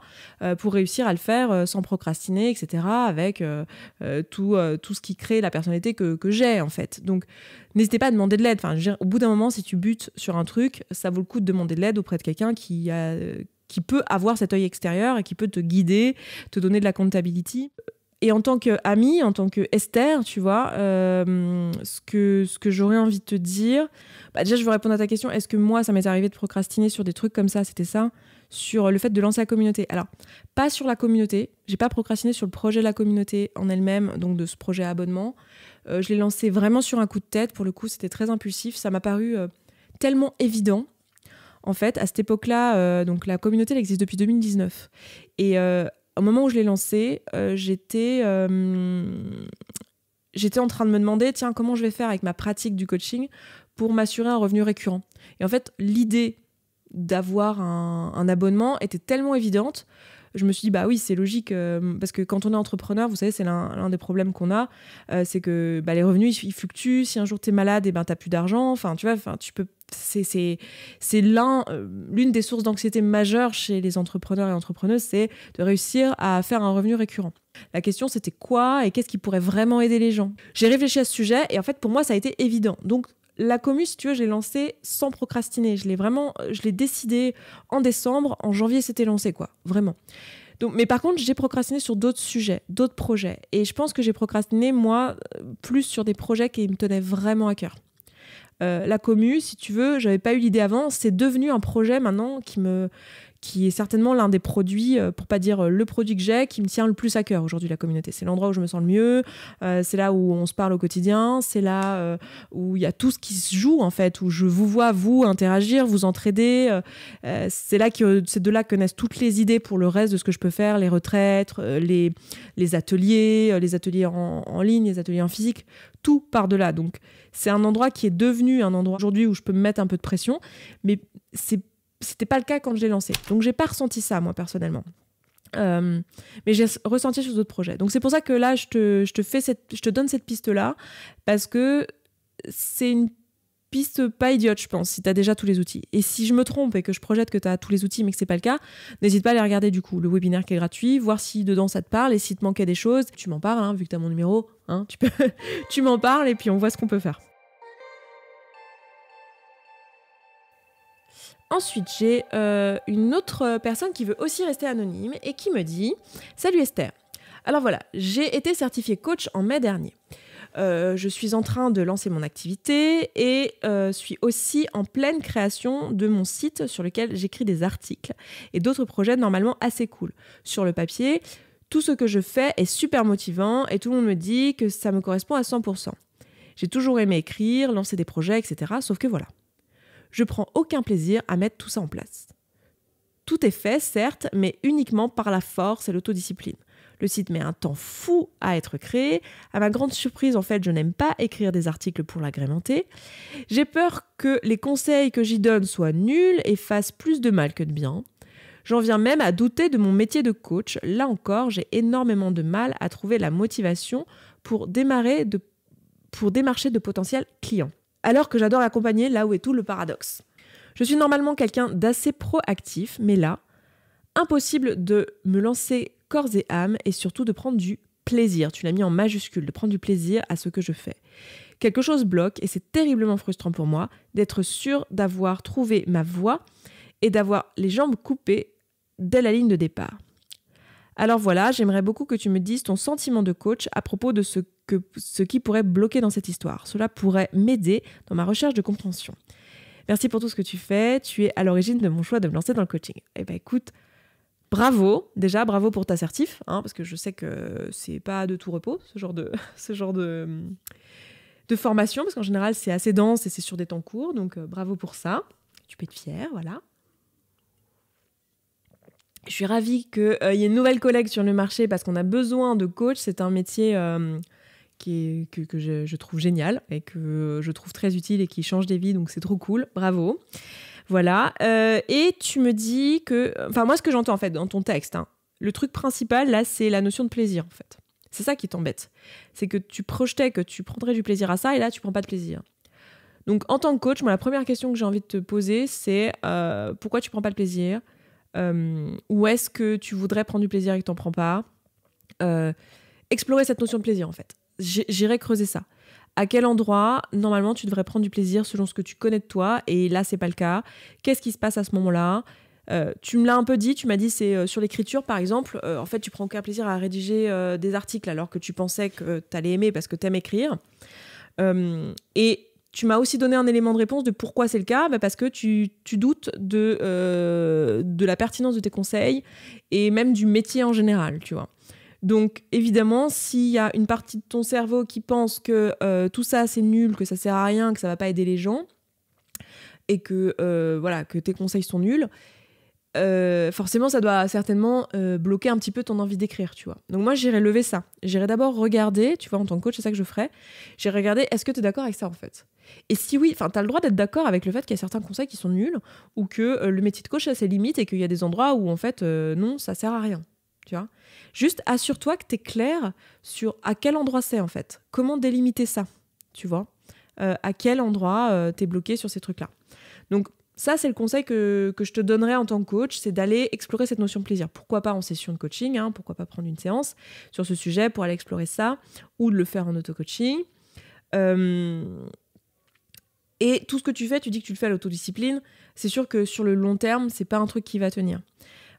pour réussir à le faire sans procrastiner, etc., avec tout ce qui crée la personnalité que j'ai, en fait. Donc, n'hésitez pas à demander de l'aide. Enfin, je veux dire, au bout d'un moment, si tu butes sur un truc, ça vaut le coup de demander de l'aide auprès de quelqu'un qui peut avoir cet œil extérieur et qui peut te guider, te donner de la accountability. Et en tant qu'amie, en tant que Esther, tu vois, ce que j'aurais envie de te dire... Bah déjà, je veux répondre à ta question. Est-ce que moi, ça m'est arrivé de procrastiner sur des trucs comme ça ? C'était ça ? Sur le fait de lancer la communauté. Alors, pas sur la communauté. J'ai pas procrastiné sur le projet de la communauté en elle-même, donc de ce projet à abonnement. Je l'ai lancé vraiment sur un coup de tête. Pour le coup, c'était très impulsif. Ça m'a paru tellement évident. En fait, à cette époque-là, donc la communauté, elle existe depuis 2019. Et au moment où je l'ai lancé, j'étais en train de me demander, tiens, comment je vais faire avec ma pratique du coaching pour m'assurer un revenu récurrent. Et en fait, l'idée d'avoir un abonnement était tellement évidente, je me suis dit, bah oui, c'est logique, parce que quand on est entrepreneur, vous savez, c'est l'un des problèmes qu'on a, c'est que les revenus, ils fluctuent. Si un jour t'es malade, et t'as plus d'argent. Enfin, tu vois, tu peux... C'est l'une des sources d'anxiété majeures chez les entrepreneurs et entrepreneuses, c'est de réussir à faire un revenu récurrent. La question, c'était quoi et qu'est-ce qui pourrait vraiment aider les gens ? J'ai réfléchi à ce sujet et en fait, pour moi, ça a été évident. Donc, la commu, si tu veux, je l'ai lancée sans procrastiner. Je l'ai décidé en décembre. En janvier, c'était lancé, quoi. Vraiment. Donc, mais par contre, j'ai procrastiné sur d'autres sujets, d'autres projets. Et je pense que j'ai procrastiné, moi, plus sur des projets qui me tenaient vraiment à cœur. La commu, si tu veux, j'avais pas eu l'idée avant. C'est devenu un projet maintenant qui est certainement l'un des produits, pour pas dire le produit que j'ai, qui me tient le plus à cœur aujourd'hui, la communauté. C'est l'endroit où je me sens le mieux, c'est là où on se parle au quotidien, c'est là où il y a tout ce qui se joue, en fait, où je vous vois, vous, interagir, vous entraider. C'est de là que naissent toutes les idées pour le reste de ce que je peux faire, les retraites, les ateliers en ligne, les ateliers en physique, tout part de là. Donc, c'est un endroit qui est devenu un endroit aujourd'hui où je peux me mettre un peu de pression, mais c'était pas le cas quand je l'ai lancé. Donc, j'ai pas ressenti ça, moi, personnellement. Mais j'ai ressenti sur d'autres projets. Donc, c'est pour ça que là, je te donne cette piste-là, parce que c'est une piste pas idiote, je pense, si tu as déjà tous les outils. Et si je me trompe et que je projette que tu as tous les outils mais que c'est pas le cas, n'hésite pas à les regarder du coup, le webinaire qui est gratuit, voir si dedans ça te parle et si te manquait des choses, tu m'en parles, vu que tu as mon numéro, tu m'en parles et puis on voit ce qu'on peut faire. Ensuite, j'ai une autre personne qui veut aussi rester anonyme et qui me dit « Salut Esther, alors voilà, j'ai été certifiée coach en mai dernier. Je suis en train de lancer mon activité et suis aussi en pleine création de mon site sur lequel j'écris des articles et d'autres projets normalement assez cool. Sur le papier, tout ce que je fais est super motivant et tout le monde me dit que ça me correspond à 100%. J'ai toujours aimé écrire, lancer des projets, etc. Sauf que voilà, je prends aucun plaisir à mettre tout ça en place. Tout est fait, certes, mais uniquement par la force et l'autodiscipline. Le site met un temps fou à être créé. À ma grande surprise, en fait, je n'aime pas écrire des articles pour l'agrémenter. J'ai peur que les conseils que j'y donne soient nuls et fassent plus de mal que de bien. J'en viens même à douter de mon métier de coach. Là encore, j'ai énormément de mal à trouver la motivation pour démarcher de potentiels clients. Alors que j'adore accompagner, là où est tout le paradoxe. Je suis normalement quelqu'un d'assez proactif, mais là, impossible de me lancer corps et âme et surtout de prendre du plaisir. Tu l'as mis en majuscule, de prendre du plaisir à ce que je fais. Quelque chose bloque et c'est terriblement frustrant pour moi d'être sûr d'avoir trouvé ma voie et d'avoir les jambes coupées dès la ligne de départ. Alors voilà, j'aimerais beaucoup que tu me dises ton sentiment de coach à propos de ce qui pourrait bloquer dans cette histoire. Cela pourrait m'aider dans ma recherche de compréhension. Merci pour tout ce que tu fais. Tu es à l'origine de mon choix de me lancer dans le coaching. Eh bien écoute, bravo, déjà bravo pour ta certif, parce que je sais que c'est pas de tout repos, ce genre de formation, parce qu'en général c'est assez dense et c'est sur des temps courts, donc bravo pour ça. Tu peux être fière, voilà. Je suis ravie qu'il y ait une nouvelle collègue sur le marché parce qu'on a besoin de coach. C'est un métier que je trouve génial et que je trouve très utile et qui change des vies, donc c'est trop cool. Bravo. Voilà. Et tu me dis que... Enfin, moi, ce que j'entends, en fait, dans ton texte, le truc principal, là, c'est la notion de plaisir, en fait. C'est ça qui t'embête. C'est que tu projetais que tu prendrais du plaisir à ça et là, tu prends pas de plaisir. Donc, en tant que coach, moi, la première question que j'ai envie de te poser, c'est pourquoi tu prends pas de plaisir ? Où est-ce que tu voudrais prendre du plaisir et que t'en prends pas ? Explorer cette notion de plaisir, en fait. J'irai creuser ça. À quel endroit, normalement, tu devrais prendre du plaisir selon ce que tu connais de toi, et là, c'est pas le cas. Qu'est-ce qui se passe à ce moment-là ? Tu me l'as un peu dit, tu m'as dit c'est sur l'écriture, par exemple. En fait, tu prends aucun plaisir à rédiger des articles alors que tu pensais que t'allais aimer parce que t'aimes écrire. Et tu m'as aussi donné un élément de réponse de pourquoi c'est le cas, parce que tu doutes de la pertinence de tes conseils et même du métier en général, tu vois. Donc, évidemment, s'il y a une partie de ton cerveau qui pense que tout ça, c'est nul, que ça sert à rien, que ça va pas aider les gens, et que, que tes conseils sont nuls, forcément, ça doit certainement bloquer un petit peu ton envie d'écrire, tu vois. Donc moi, j'irai lever ça. J'irai d'abord regarder, tu vois, en tant que coach, c'est ça que je ferai. J'irai regarder, est-ce que tu es d'accord avec ça, en fait ? Et si oui, tu as le droit d'être d'accord avec le fait qu'il y a certains conseils qui sont nuls, ou que le métier de coach a ses limites, et qu'il y a des endroits où, en fait, non, ça sert à rien. Tu vois ? Juste assure-toi que tu es clair sur à quel endroit c'est, en fait. Comment délimiter ça, tu vois ? À quel endroit tu es bloqué sur ces trucs-là. Donc, ça, c'est le conseil que je te donnerais en tant que coach, c'est d'aller explorer cette notion de plaisir. Pourquoi pas en session de coaching, pourquoi pas prendre une séance sur ce sujet pour aller explorer ça, ou de le faire en auto-coaching. Et tout ce que tu fais, tu dis que tu le fais à l'autodiscipline, c'est sûr que sur le long terme, c'est pas un truc qui va tenir.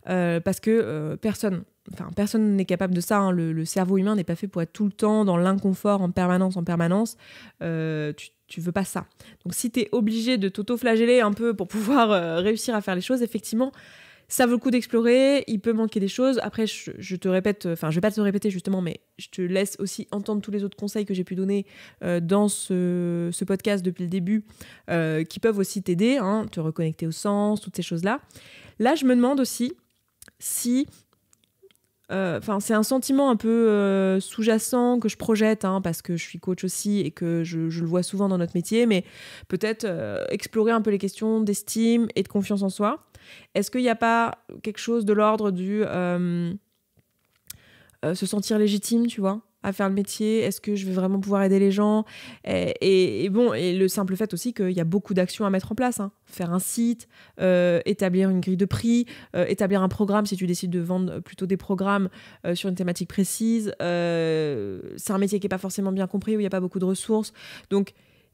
Parce que personne n'est capable de ça. Le cerveau humain n'est pas fait pour être tout le temps dans l'inconfort en permanence. Tu veux pas ça. Donc si t'es obligé de t'auto-flageller un peu pour pouvoir réussir à faire les choses, effectivement, ça vaut le coup d'explorer. Il peut manquer des choses. Après, je te répète, je vais pas te répéter justement, mais je te laisse aussi entendre tous les autres conseils que j'ai pu donner dans ce podcast depuis le début, qui peuvent aussi t'aider, te reconnecter au sens, toutes ces choses-là. Là, je me demande aussi si... c'est un sentiment un peu sous-jacent que je projette, parce que je suis coach aussi et que je le vois souvent dans notre métier, mais peut-être explorer un peu les questions d'estime et de confiance en soi. Est-ce qu'il n'y a pas quelque chose de l'ordre du se sentir légitime, tu vois ? à faire le métier? Est-ce que je vais vraiment pouvoir aider les gens? Et bon, et le simple fait aussi qu'il y a beaucoup d'actions à mettre en place, hein. Faire un site, établir une grille de prix, établir un programme si tu décides de vendre plutôt des programmes sur une thématique précise. C'est un métier qui n'est pas forcément bien compris, où il n'y a pas beaucoup de ressources. Donc,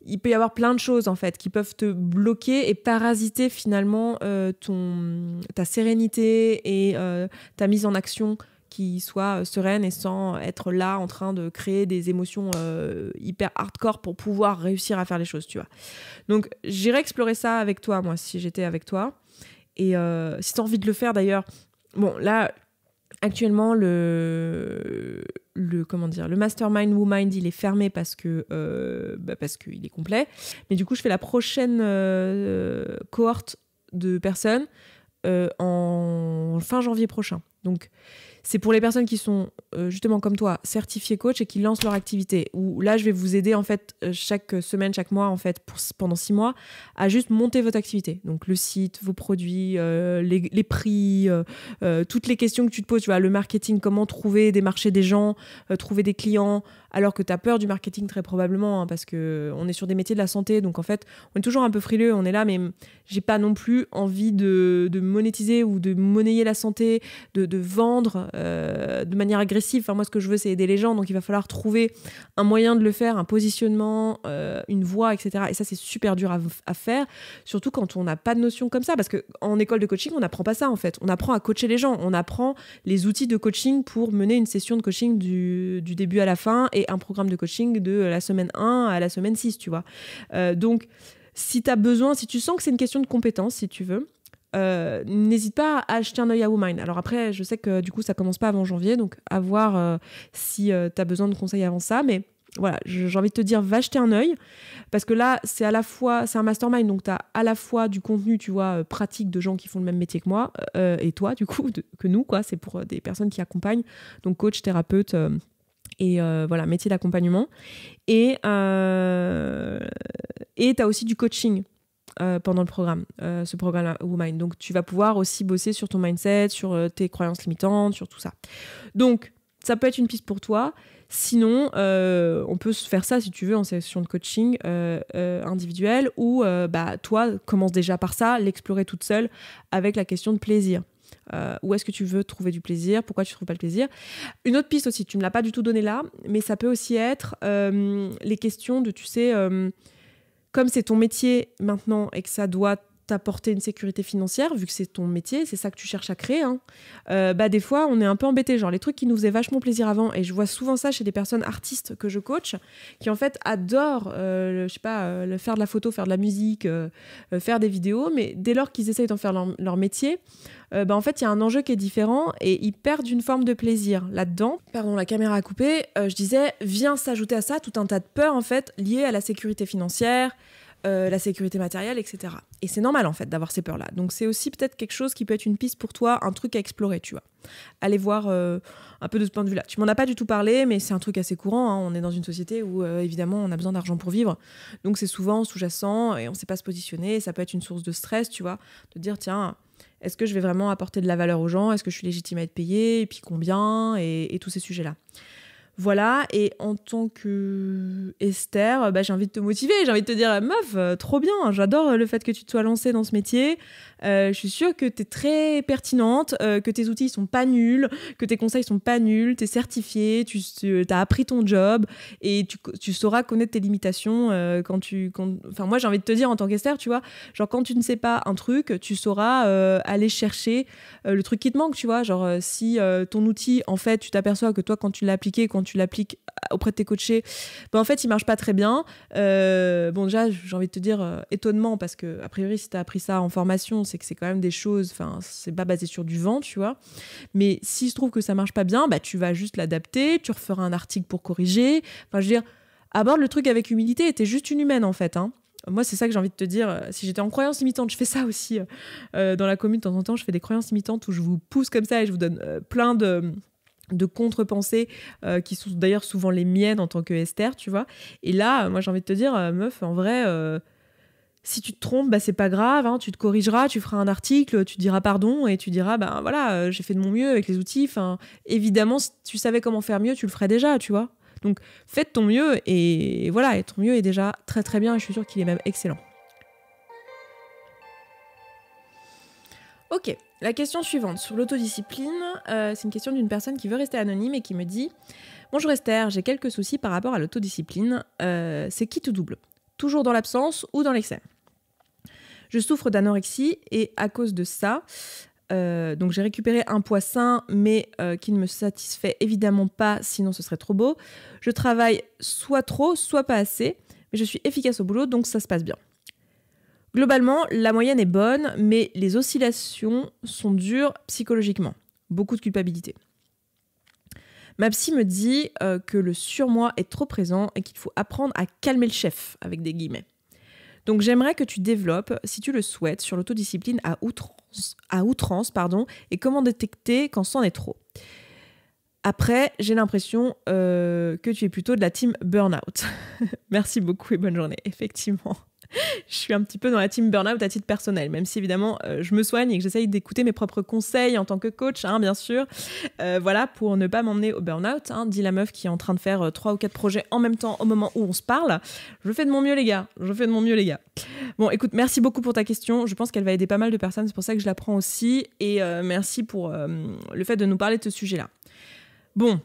il peut y avoir plein de choses en fait qui peuvent te bloquer et parasiter finalement ta sérénité et ta mise en action qui soit sereine et sans être là en train de créer des émotions hyper hardcore pour pouvoir réussir à faire les choses, tu vois. Donc j'irais explorer ça avec toi, moi, si j'étais avec toi. Et si tu as envie de le faire d'ailleurs, bon là, actuellement le Mastermind WooMind, il est fermé parce qu'il est complet. Mais du coup, je fais la prochaine cohorte de personnes en fin janvier prochain. Donc, c'est pour les personnes qui sont justement comme toi, certifiées coach et qui lancent leur activité. Où là, je vais vous aider en fait chaque semaine, chaque mois en fait pendant 6 mois à juste monter votre activité. Donc le site, vos produits, les prix, toutes les questions que tu te poses. Tu vois, le marketing, comment trouver des marchés des gens, trouver des clients. Alors que tu as peur du marketing très probablement, hein, parce qu'on est sur des métiers de la santé, donc en fait, on est toujours un peu frileux, on est là, mais j'ai pas non plus envie de monétiser ou de monnayer la santé, de vendre de manière agressive. Enfin, moi, ce que je veux, c'est aider les gens, donc il va falloir trouver un moyen de le faire, un positionnement, une voie, etc. Et ça, c'est super dur à faire, surtout quand on n'a pas de notion comme ça, parce qu'en école de coaching, on n'apprend pas ça, en fait. On apprend à coacher les gens, on apprend les outils de coaching pour mener une session de coaching du début à la fin et un programme de coaching de la semaine 1 à la semaine 6, tu vois. Donc, si tu as besoin, si tu sens que c'est une question de compétence, si tu veux, n'hésite pas à acheter un œil à WooMind. Alors après, je sais que du coup, ça commence pas avant janvier, donc à voir si tu as besoin de conseils avant ça, mais voilà, j'ai envie de te dire, va jeter un œil, parce que là, c'est un mastermind, donc tu as à la fois du contenu, tu vois, pratique de gens qui font le même métier que moi, et toi, du coup, que nous, quoi. C'est pour des personnes qui accompagnent, donc coach, thérapeute, et voilà, métier d'accompagnement. Et tu as aussi du coaching pendant le programme, ce programme WooMind. Donc, tu vas pouvoir aussi bosser sur ton mindset, sur tes croyances limitantes, sur tout ça. Donc, ça peut être une piste pour toi. Sinon, on peut se faire ça, si tu veux, en session de coaching individuelle, ou toi, commence déjà par ça, l'explorer toute seule avec la question de plaisir. Où est-ce que tu veux trouver du plaisir? Pourquoi tu ne trouves pas le plaisir? Une autre piste aussi, tu ne me l'as pas du tout donnée là, mais ça peut aussi être les questions de, tu sais, comme c'est ton métier maintenant et que ça doit t'apporter une sécurité financière, vu que c'est ton métier, c'est ça que tu cherches à créer, hein, des fois, on est un peu embêté. Genre, les trucs qui nous faisaient vachement plaisir avant, et je vois souvent ça chez des personnes artistes que je coach, qui en fait adorent, faire de la photo, faire de la musique, faire des vidéos, mais dès lors qu'ils essayent d'en faire leur métier, en fait, il y a un enjeu qui est différent et ils perdent une forme de plaisir là-dedans. Pardon, la caméra a coupé. Je disais, vient s'ajouter à ça tout un tas de peurs, en fait, liées à la sécurité financière, la sécurité matérielle, etc. Et c'est normal, en fait, d'avoir ces peurs-là. Donc, c'est aussi peut-être quelque chose qui peut être une piste pour toi, un truc à explorer, tu vois. Allez voir un peu de ce point de vue-là. Tu m'en as pas du tout parlé, mais c'est un truc assez courant, hein. On est dans une société où, évidemment, on a besoin d'argent pour vivre. Donc, c'est souvent sous-jacent et on sait pas se positionner. Et ça peut être une source de stress, tu vois, de dire, tiens, est-ce que je vais vraiment apporter de la valeur aux gens? Est-ce que je suis légitime à être payée? Et puis combien? Et tous ces sujets-là. Voilà, et en tant que Esther, j'ai envie de te motiver, j'ai envie de te dire, meuf, trop bien, j'adore le fait que tu te sois lancée dans ce métier, je suis sûre que tu es très pertinente, que tes outils sont pas nuls, que tes conseils sont pas nuls, tu es certifiée, tu as appris ton job, et tu sauras connaître tes limitations Enfin, moi j'ai envie de te dire en tant qu'Esther, tu vois, genre quand tu ne sais pas un truc, tu sauras aller chercher le truc qui te manque, tu vois, genre si ton outil, en fait, tu t'aperçois que toi, quand tu l'as appliqué, quand tu l'appliques auprès de tes coachés, en fait, il marche pas très bien. Déjà, j'ai envie de te dire étonnement, parce que a priori, si tu as appris ça en formation, c'est que c'est quand même des choses, enfin, c'est pas basé sur du vent, tu vois. Mais s'il se trouve que ça marche pas bien, tu vas juste l'adapter, tu referas un article pour corriger. Enfin, je veux dire, aborde le truc avec humilité, et t'es juste une humaine, en fait, hein. Moi, c'est ça que j'ai envie de te dire. Si j'étais en croyance limitante, je fais ça aussi dans la commune de temps en temps, je fais des croyances limitantes où je vous pousse comme ça et je vous donne plein de contre-pensées qui sont d'ailleurs souvent les miennes en tant que Esther, tu vois. Et là, moi, j'ai envie de te dire, meuf, en vrai, Si tu te trompes, c'est pas grave, hein, tu te corrigeras, tu feras un article, tu diras pardon et tu diras, voilà, j'ai fait de mon mieux avec les outils. Évidemment, si tu savais comment faire mieux, tu le ferais déjà, tu vois. Donc, fais de ton mieux et voilà, et ton mieux est déjà très très bien et je suis sûre qu'il est même excellent. Ok, la question suivante sur l'autodiscipline, c'est une question d'une personne qui veut rester anonyme et qui me dit « Bonjour Esther, j'ai quelques soucis par rapport à l'autodiscipline. C'est qui tout double ? Toujours dans l'absence ou dans l'excès ? Je souffre d'anorexie et à cause de ça, donc j'ai récupéré un poids sain mais qui ne me satisfait évidemment pas, sinon ce serait trop beau. Je travaille soit trop, soit pas assez, mais je suis efficace au boulot donc ça se passe bien. Globalement, la moyenne est bonne, mais les oscillations sont dures psychologiquement. Beaucoup de culpabilité. Ma psy me dit que le surmoi est trop présent et qu'il faut apprendre à calmer le chef, avec des guillemets. Donc j'aimerais que tu développes, si tu le souhaites, sur l'autodiscipline à outrance, et comment détecter quand c'en est trop. Après, j'ai l'impression que tu es plutôt de la team burn-out. Merci beaucoup et bonne journée. Effectivement, je suis un petit peu dans la team burn-out à titre personnel, même si évidemment je me soigne et que j'essaye d'écouter mes propres conseils en tant que coach, bien sûr, voilà, pour ne pas m'emmener au burn-out, dit la meuf qui est en train de faire 3 ou 4 projets en même temps au moment où on se parle. Je fais de mon mieux les gars, Bon, écoute, merci beaucoup pour ta question, je pense qu'elle va aider pas mal de personnes, c'est pour ça que je la prends aussi, et merci pour le fait de nous parler de ce sujet-là. Bon,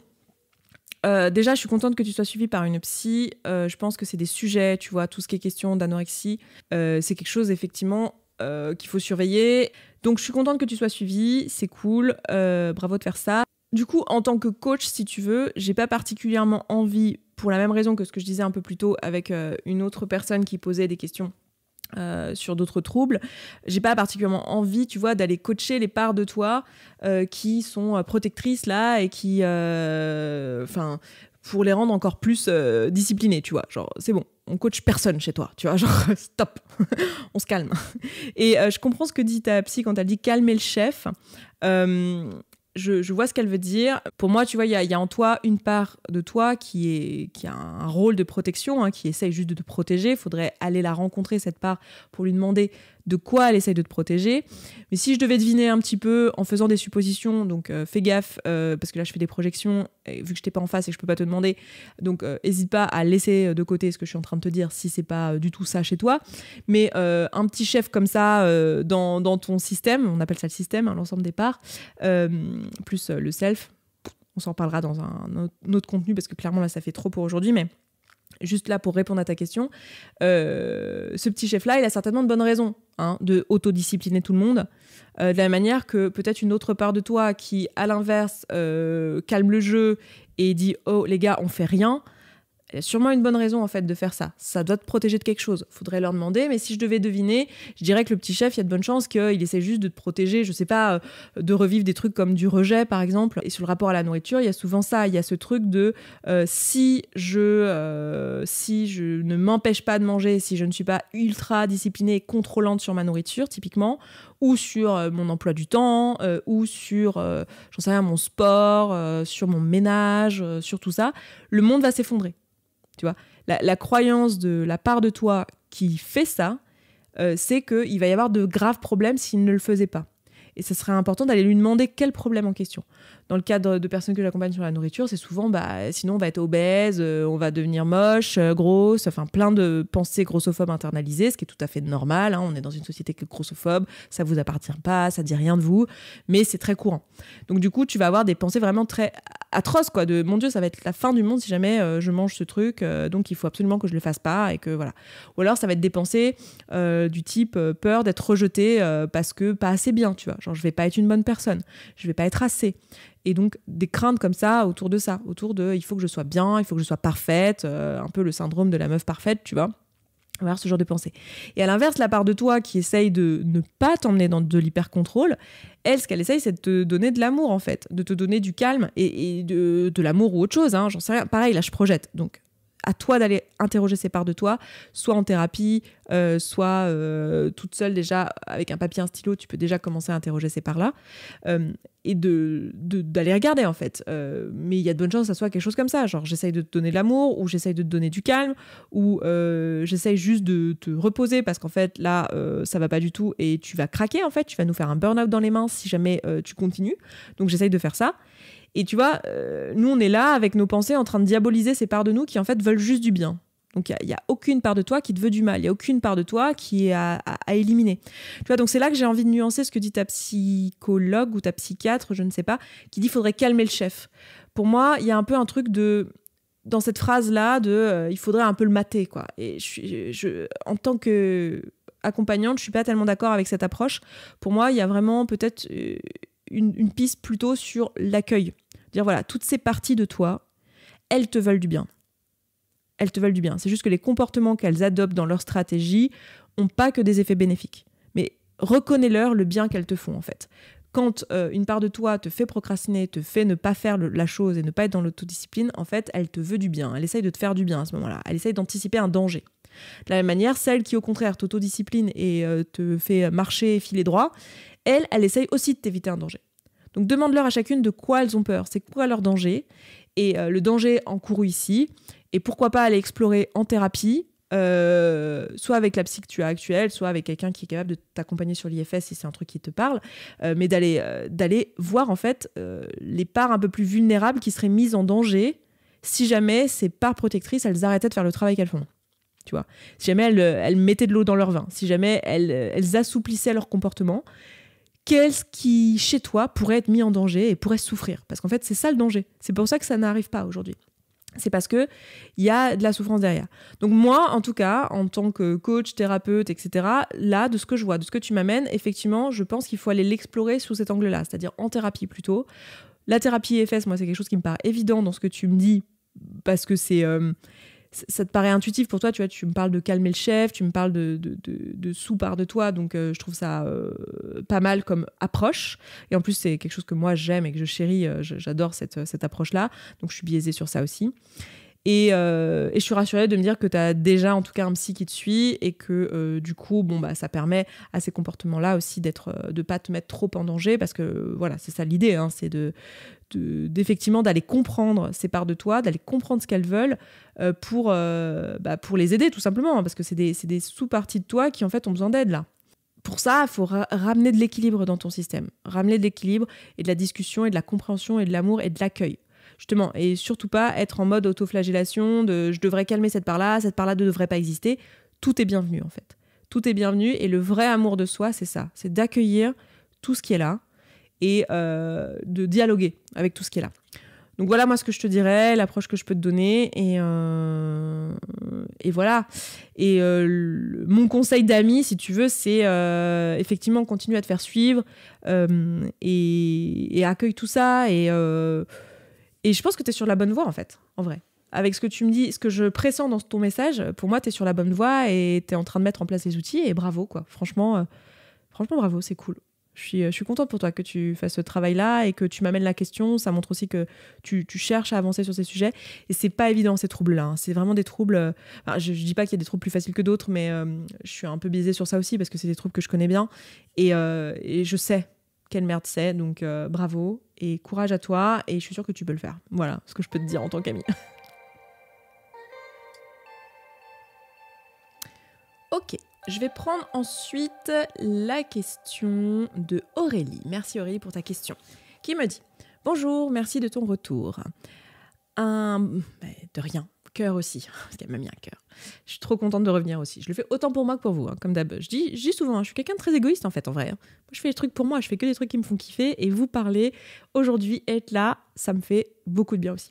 déjà, je suis contente que tu sois suivie par une psy. Je pense que c'est des sujets, tu vois, tout ce qui est question d'anorexie, c'est quelque chose, effectivement, qu'il faut surveiller. Donc, je suis contente que tu sois suivie, c'est cool, bravo de faire ça. Du coup, en tant que coach, si tu veux, j'ai pas particulièrement envie, pour la même raison que ce que je disais un peu plus tôt avec une autre personne qui posait des questions sur d'autres troubles, j'ai pas particulièrement envie, tu vois, d'aller coacher les parts de toi qui sont protectrices là et qui, pour les rendre encore plus disciplinées, tu vois, genre c'est bon, on coach personne chez toi, tu vois, genre stop, on se calme. Et je comprends ce que dit ta psy quand elle dit calmer le chef. Je vois ce qu'elle veut dire. Pour moi, tu vois, il y a en toi une part de toi qui a un rôle de protection, qui essaye juste de te protéger. Il faudrait aller la rencontrer, cette part, pour lui demander de quoi elle essaye de te protéger. Mais si je devais deviner un petit peu en faisant des suppositions, donc fais gaffe, parce que là, je fais des projections, et vu que je t'ai pas en face et que je peux pas te demander, donc hésite pas à laisser de côté ce que je suis en train de te dire si c'est pas du tout ça chez toi. Mais un petit chef comme ça dans ton système, on appelle ça le système, l'ensemble des parts, plus le self, on s'en parlera dans un autre contenu parce que clairement là ça fait trop pour aujourd'hui, mais juste là pour répondre à ta question, ce petit chef là il a certainement de bonnes raisons de autodiscipliner tout le monde, de la manière que peut-être une autre part de toi qui à l'inverse calme le jeu et dit oh les gars on fait rien. Il y a sûrement une bonne raison en fait de faire ça. Ça doit te protéger de quelque chose. Faudrait leur demander, mais si je devais deviner, je dirais que le petit chef, il y a de bonnes chances qu'il essaie juste de te protéger, je sais pas, de revivre des trucs comme du rejet par exemple. Et sur le rapport à la nourriture, il y a souvent ça. Il y a ce truc de si je ne m'empêche pas de manger, si je ne suis pas ultra disciplinée et contrôlante sur ma nourriture typiquement, ou sur mon emploi du temps, ou sur, j'en sais rien, mon sport, sur mon ménage, sur tout ça, le monde va s'effondrer. Tu vois, la croyance de la part de toi qui fait ça, c'est qu'il va y avoir de graves problèmes s'il ne le faisait pas. Et ce serait important d'aller lui demander quel problème en question. Dans le cadre de personnes que j'accompagne sur la nourriture, c'est souvent, sinon on va être obèse, on va devenir moche, grosse, enfin plein de pensées grossophobes internalisées, ce qui est tout à fait normal. On est dans une société qui est grossophobe, ça vous appartient pas, ça dit rien de vous, mais c'est très courant. Donc du coup, tu vas avoir des pensées vraiment très atroces, quoi, de mon Dieu, ça va être la fin du monde si jamais je mange ce truc, donc il faut absolument que je le fasse pas et que voilà. Ou alors ça va être des pensées du type peur d'être rejetée parce que pas assez bien, tu vois. Genre je vais pas être une bonne personne, je vais pas être assez. Et donc des craintes comme ça, autour de il faut que je sois bien, il faut que je sois parfaite, un peu le syndrome de la meuf parfaite, tu vois. On va avoir ce genre de pensée. Et à l'inverse, la part de toi qui essaye de ne pas t'emmener dans de l'hyper-contrôle, elle, ce qu'elle essaye, c'est de te donner de l'amour, en fait, de te donner du calme et de l'amour ou autre chose, j'en sais rien. Pareil, là, je projette. Donc, à toi d'aller interroger ces parts de toi, soit en thérapie, soit toute seule déjà avec un papier, un stylo, tu peux déjà commencer à interroger ces parts-là et d'aller regarder en fait. Mais il y a de bonnes chances que ça soit quelque chose comme ça, genre j'essaye de te donner de l'amour ou j'essaye de te donner du calme ou j'essaye juste de te reposer parce qu'en fait là ça va pas du tout et tu vas craquer en fait, tu vas nous faire un burn-out dans les mains si jamais tu continues. Donc j'essaye de faire ça. Et tu vois, nous on est là avec nos pensées en train de diaboliser ces parts de nous qui en fait veulent juste du bien. Donc il y a aucune part de toi qui te veut du mal, il y a aucune part de toi qui est à éliminer. Tu vois, donc c'est là que j'ai envie de nuancer ce que dit ta psychologue ou ta psychiatre, je ne sais pas, qui dit qu'il faudrait calmer le chef. Pour moi, il y a un peu un truc dans cette phrase-là il faudrait un peu le mater, quoi. Et en tant qu'accompagnante, je suis pas tellement d'accord avec cette approche. Pour moi, il y a vraiment peut-être une piste plutôt sur l'accueil. Dire voilà, toutes ces parties de toi, elles te veulent du bien. Elles te veulent du bien. C'est juste que les comportements qu'elles adoptent dans leur stratégie n'ont pas que des effets bénéfiques. Mais reconnais-leur le bien qu'elles te font, en fait. Quand une part de toi te fait procrastiner, te fait ne pas faire la chose et ne pas être dans l'autodiscipline, en fait, elle te veut du bien. Elle essaye de te faire du bien à ce moment-là. Elle essaye d'anticiper un danger. De la même manière, celle qui, au contraire, t'autodiscipline et te fait marcher, filer droit, elle essaye aussi de t'éviter un danger. Donc demande-leur à chacune de quoi elles ont peur, c'est quoi leur danger, et le danger encouru ici, et pourquoi pas aller explorer en thérapie, soit avec la psy que tu as actuelle, soit avec quelqu'un qui est capable de t'accompagner sur l'IFS si c'est un truc qui te parle, mais d'aller voir en fait les parts un peu plus vulnérables qui seraient mises en danger si jamais ces parts protectrices, elles arrêtaient de faire le travail qu'elles font. Tu vois, si jamais elles mettaient de l'eau dans leur vin, si jamais elles assouplissaient leur comportement, qu'est-ce qui, chez toi, pourrait être mis en danger et pourrait souffrir? Parce qu'en fait, c'est ça le danger. C'est pour ça que ça n'arrive pas aujourd'hui. C'est parce qu'il y a de la souffrance derrière. Donc moi, en tout cas, en tant que coach, thérapeute, etc., là, de ce que je vois, de ce que tu m'amènes, effectivement, je pense qu'il faut aller l'explorer sous cet angle-là, c'est-à-dire en thérapie plutôt. La thérapie EFS, moi, c'est quelque chose qui me paraît évident dans ce que tu me dis, parce que ça te paraît intuitif pour toi, tu vois, tu me parles de calmer le chef, tu me parles de sous-part de toi, donc je trouve ça pas mal comme approche. Et en plus, c'est quelque chose que moi j'aime et que je chéris, j'adore cette approche-là, donc je suis biaisée sur ça aussi. Et je suis rassurée de me dire que tu as déjà en tout cas un psy qui te suit et que du coup, ça permet à ces comportements-là aussi de pas te mettre trop en danger, parce que voilà, c'est ça l'idée, hein, c'est d'effectivement d'aller comprendre ces parts de toi, d'aller comprendre ce qu'elles veulent pour les aider tout simplement, hein, parce que c'est des sous-parties de toi qui en fait ont besoin d'aide là. Pour ça, il faut ramener de l'équilibre dans ton système, ramener de l'équilibre et de la discussion et de la compréhension et de l'amour et de l'accueil. Justement, et surtout pas être en mode autoflagellation de je devrais calmer cette part-là ne devrait pas exister. Tout est bienvenu en fait. Tout est bienvenu et le vrai amour de soi, c'est ça. C'est d'accueillir tout ce qui est là et de dialoguer avec tout ce qui est là. Donc voilà moi ce que je te dirais, l'approche que je peux te donner et voilà. Et mon conseil d'amis, si tu veux, c'est effectivement continuer à te faire suivre et accueille tout ça et je pense que tu es sur la bonne voie, en fait, en vrai. Avec ce que tu me dis, ce que je pressens dans ton message, pour moi, tu es sur la bonne voie et tu es en train de mettre en place les outils. Et bravo, quoi. Franchement, bravo, c'est cool. Je suis contente pour toi que tu fasses ce travail-là et que tu m'amènes la question. Ça montre aussi que tu cherches à avancer sur ces sujets. Et c'est pas évident, ces troubles-là. Hein. C'est vraiment des troubles... je dis pas qu'il y a des troubles plus faciles que d'autres, mais je suis un peu biaisée sur ça aussi parce que c'est des troubles que je connais bien. Et je sais quelle merde c'est, donc bravo et courage à toi et je suis sûre que tu peux le faire. Voilà ce que je peux te dire en tant qu'amie. Ok, je vais prendre ensuite la question de Aurélie. Merci Aurélie pour ta question. Qui me dit « Bonjour, merci de ton retour. De rien. Cœur aussi, parce qu'elle m'a mis un cœur. Je suis trop contente de revenir aussi. Je le fais autant pour moi que pour vous, hein, comme d'hab. Je dis souvent, je suis quelqu'un de très égoïste en fait, en vrai. Moi, je fais les trucs pour moi, je fais que des trucs qui me font kiffer. Et vous parler aujourd'hui, être là, ça me fait beaucoup de bien aussi.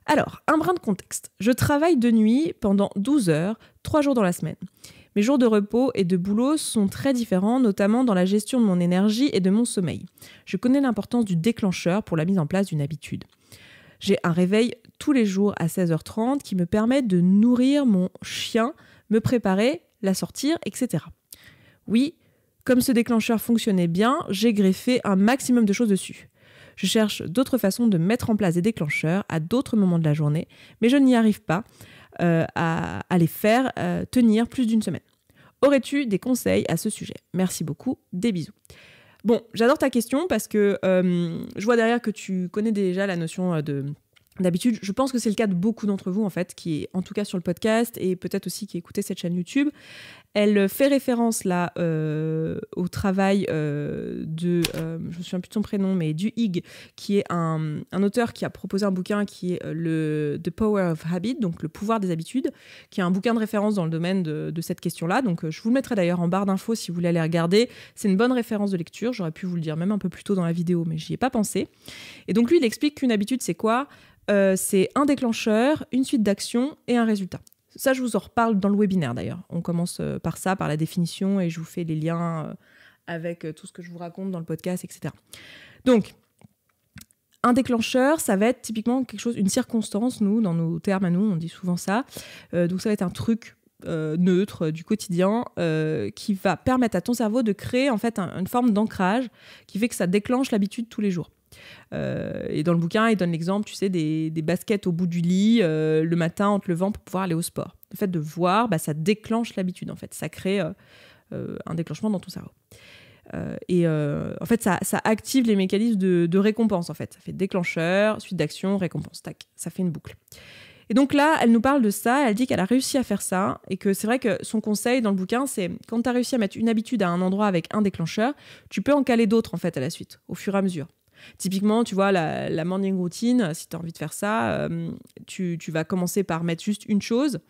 Alors, un brin de contexte. Je travaille de nuit pendant 12 heures, 3 jours dans la semaine. Mes jours de repos et de boulot sont très différents, notamment dans la gestion de mon énergie et de mon sommeil. Je connais l'importance du déclencheur pour la mise en place d'une habitude. J'ai un réveil tous les jours à 16h30 qui me permet de nourrir mon chien, me préparer, la sortir, etc. Oui, comme ce déclencheur fonctionnait bien, j'ai greffé un maximum de choses dessus. Je cherche d'autres façons de mettre en place des déclencheurs à d'autres moments de la journée, mais je n'y arrive pas à les faire tenir plus d'une semaine. Aurais-tu des conseils à ce sujet? Merci beaucoup, des bisous. Bon, j'adore ta question parce que je vois derrière que tu connais déjà la notion d'habitude. Je pense que c'est le cas de beaucoup d'entre vous, en fait, qui est en tout cas sur le podcast et peut-être aussi qui écoutaient cette chaîne YouTube. Elle fait référence là au travail je me souviens plus de son prénom, mais du Hig, qui est un auteur qui a proposé un bouquin qui est The Power of Habit, donc le pouvoir des habitudes, qui est un bouquin de référence dans le domaine de cette question-là. Donc je vous le mettrai d'ailleurs en barre d'infos si vous voulez aller regarder. C'est une bonne référence de lecture. J'aurais pu vous le dire même un peu plus tôt dans la vidéo, mais j'y ai pas pensé. Et donc lui, il explique qu'une habitude, c'est quoi ? C'est un déclencheur, une suite d'actions et un résultat. Ça, je vous en reparle dans le webinaire d'ailleurs. On commence par ça, par la définition, et je vous fais les liens avec tout ce que je vous raconte dans le podcast, etc. Donc, un déclencheur, ça va être typiquement quelque chose, une circonstance, nous, dans nos termes à nous, on dit souvent ça. Donc ça va être un truc neutre du quotidien qui va permettre à ton cerveau de créer en fait une forme d'ancrage qui fait que ça déclenche l'habitude tous les jours. Et dans le bouquin, il donne l'exemple, tu sais, des baskets au bout du lit le matin en te levant pour pouvoir aller au sport. Le fait de voir, ça déclenche l'habitude, en fait. Ça crée un déclenchement dans ton cerveau. En fait, ça active les mécanismes de récompense, en fait. Ça fait déclencheur, suite d'action, récompense. Tac, ça fait une boucle. Et donc là, elle nous parle de ça, elle dit qu'elle a réussi à faire ça, et que c'est vrai que son conseil dans le bouquin, c'est quand tu as réussi à mettre une habitude à un endroit avec un déclencheur, tu peux en caler d'autres, en fait, à la suite, au fur et à mesure. Typiquement, tu vois, la morning routine, si tu as envie de faire ça, tu vas commencer par mettre juste une chose.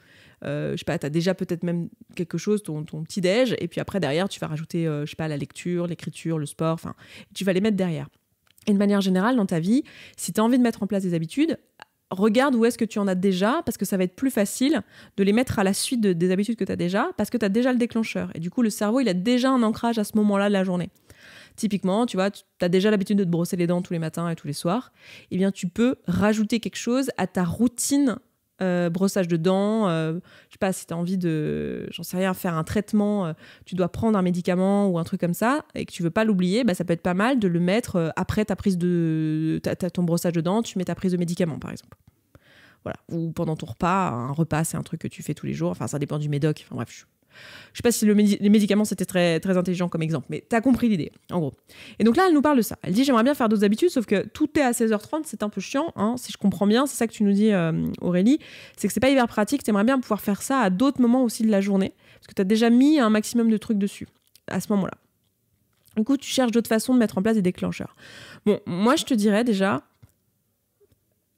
Je sais pas, tu as déjà peut-être même quelque chose, ton petit-déj, et puis après, derrière, tu vas rajouter, je sais pas, la lecture, l'écriture, le sport, enfin, tu vas les mettre derrière. Et de manière générale, dans ta vie, si tu as envie de mettre en place des habitudes, regarde où est-ce que tu en as déjà, parce que ça va être plus facile de les mettre à la suite des habitudes que tu as déjà, parce que tu as déjà le déclencheur. Et du coup, le cerveau, il a déjà un ancrage à ce moment-là de la journée. Typiquement, tu vois, tu as déjà l'habitude de te brosser les dents tous les matins et tous les soirs. Eh bien, tu peux rajouter quelque chose à ta routine brossage de dents. Je sais pas, si tu as envie de, j'en sais rien, faire un traitement, tu dois prendre un médicament ou un truc comme ça et que tu veux pas l'oublier, ça peut être pas mal de le mettre après ta prise de ton brossage de dents, tu mets ta prise de médicament, par exemple. Voilà. Ou pendant ton repas, un repas, c'est un truc que tu fais tous les jours. Enfin, ça dépend du médoc. Enfin, bref, je sais pas si les médicaments, c'était très, très intelligent comme exemple, mais t'as compris l'idée, en gros. Et donc là, elle nous parle de ça. Elle dit, j'aimerais bien faire d'autres habitudes, sauf que tout est à 16h30, c'est un peu chiant, hein, si je comprends bien. C'est ça que tu nous dis, Aurélie, c'est que c'est pas hyper pratique. T'aimerais bien pouvoir faire ça à d'autres moments aussi de la journée, parce que t'as déjà mis un maximum de trucs dessus, à ce moment-là. Du coup, tu cherches d'autres façons de mettre en place des déclencheurs. Bon, moi, je te dirais déjà,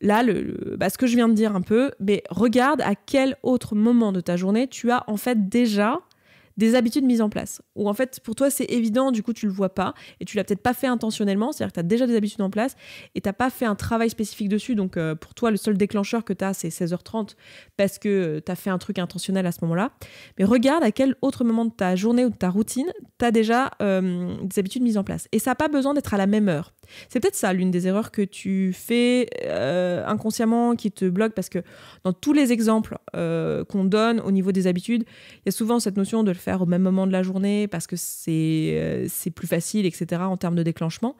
là, ce que je viens de dire un peu, mais regarde à quel autre moment de ta journée tu as en fait déjà des habitudes mises en place. Ou en fait, pour toi, c'est évident, du coup, tu le vois pas et tu l'as peut-être pas fait intentionnellement, c'est-à-dire que tu as déjà des habitudes en place et tu n'as pas fait un travail spécifique dessus. Donc, pour toi, le seul déclencheur que tu as, c'est 16h30 parce que tu as fait un truc intentionnel à ce moment-là. Mais regarde à quel autre moment de ta journée ou de ta routine tu as déjà des habitudes mises en place. Et ça n'a pas besoin d'être à la même heure. C'est peut-être ça l'une des erreurs que tu fais inconsciemment qui te bloque, parce que dans tous les exemples qu'on donne au niveau des habitudes, il y a souvent cette notion de le faire au même moment de la journée parce que c'est plus facile, etc. en termes de déclenchement.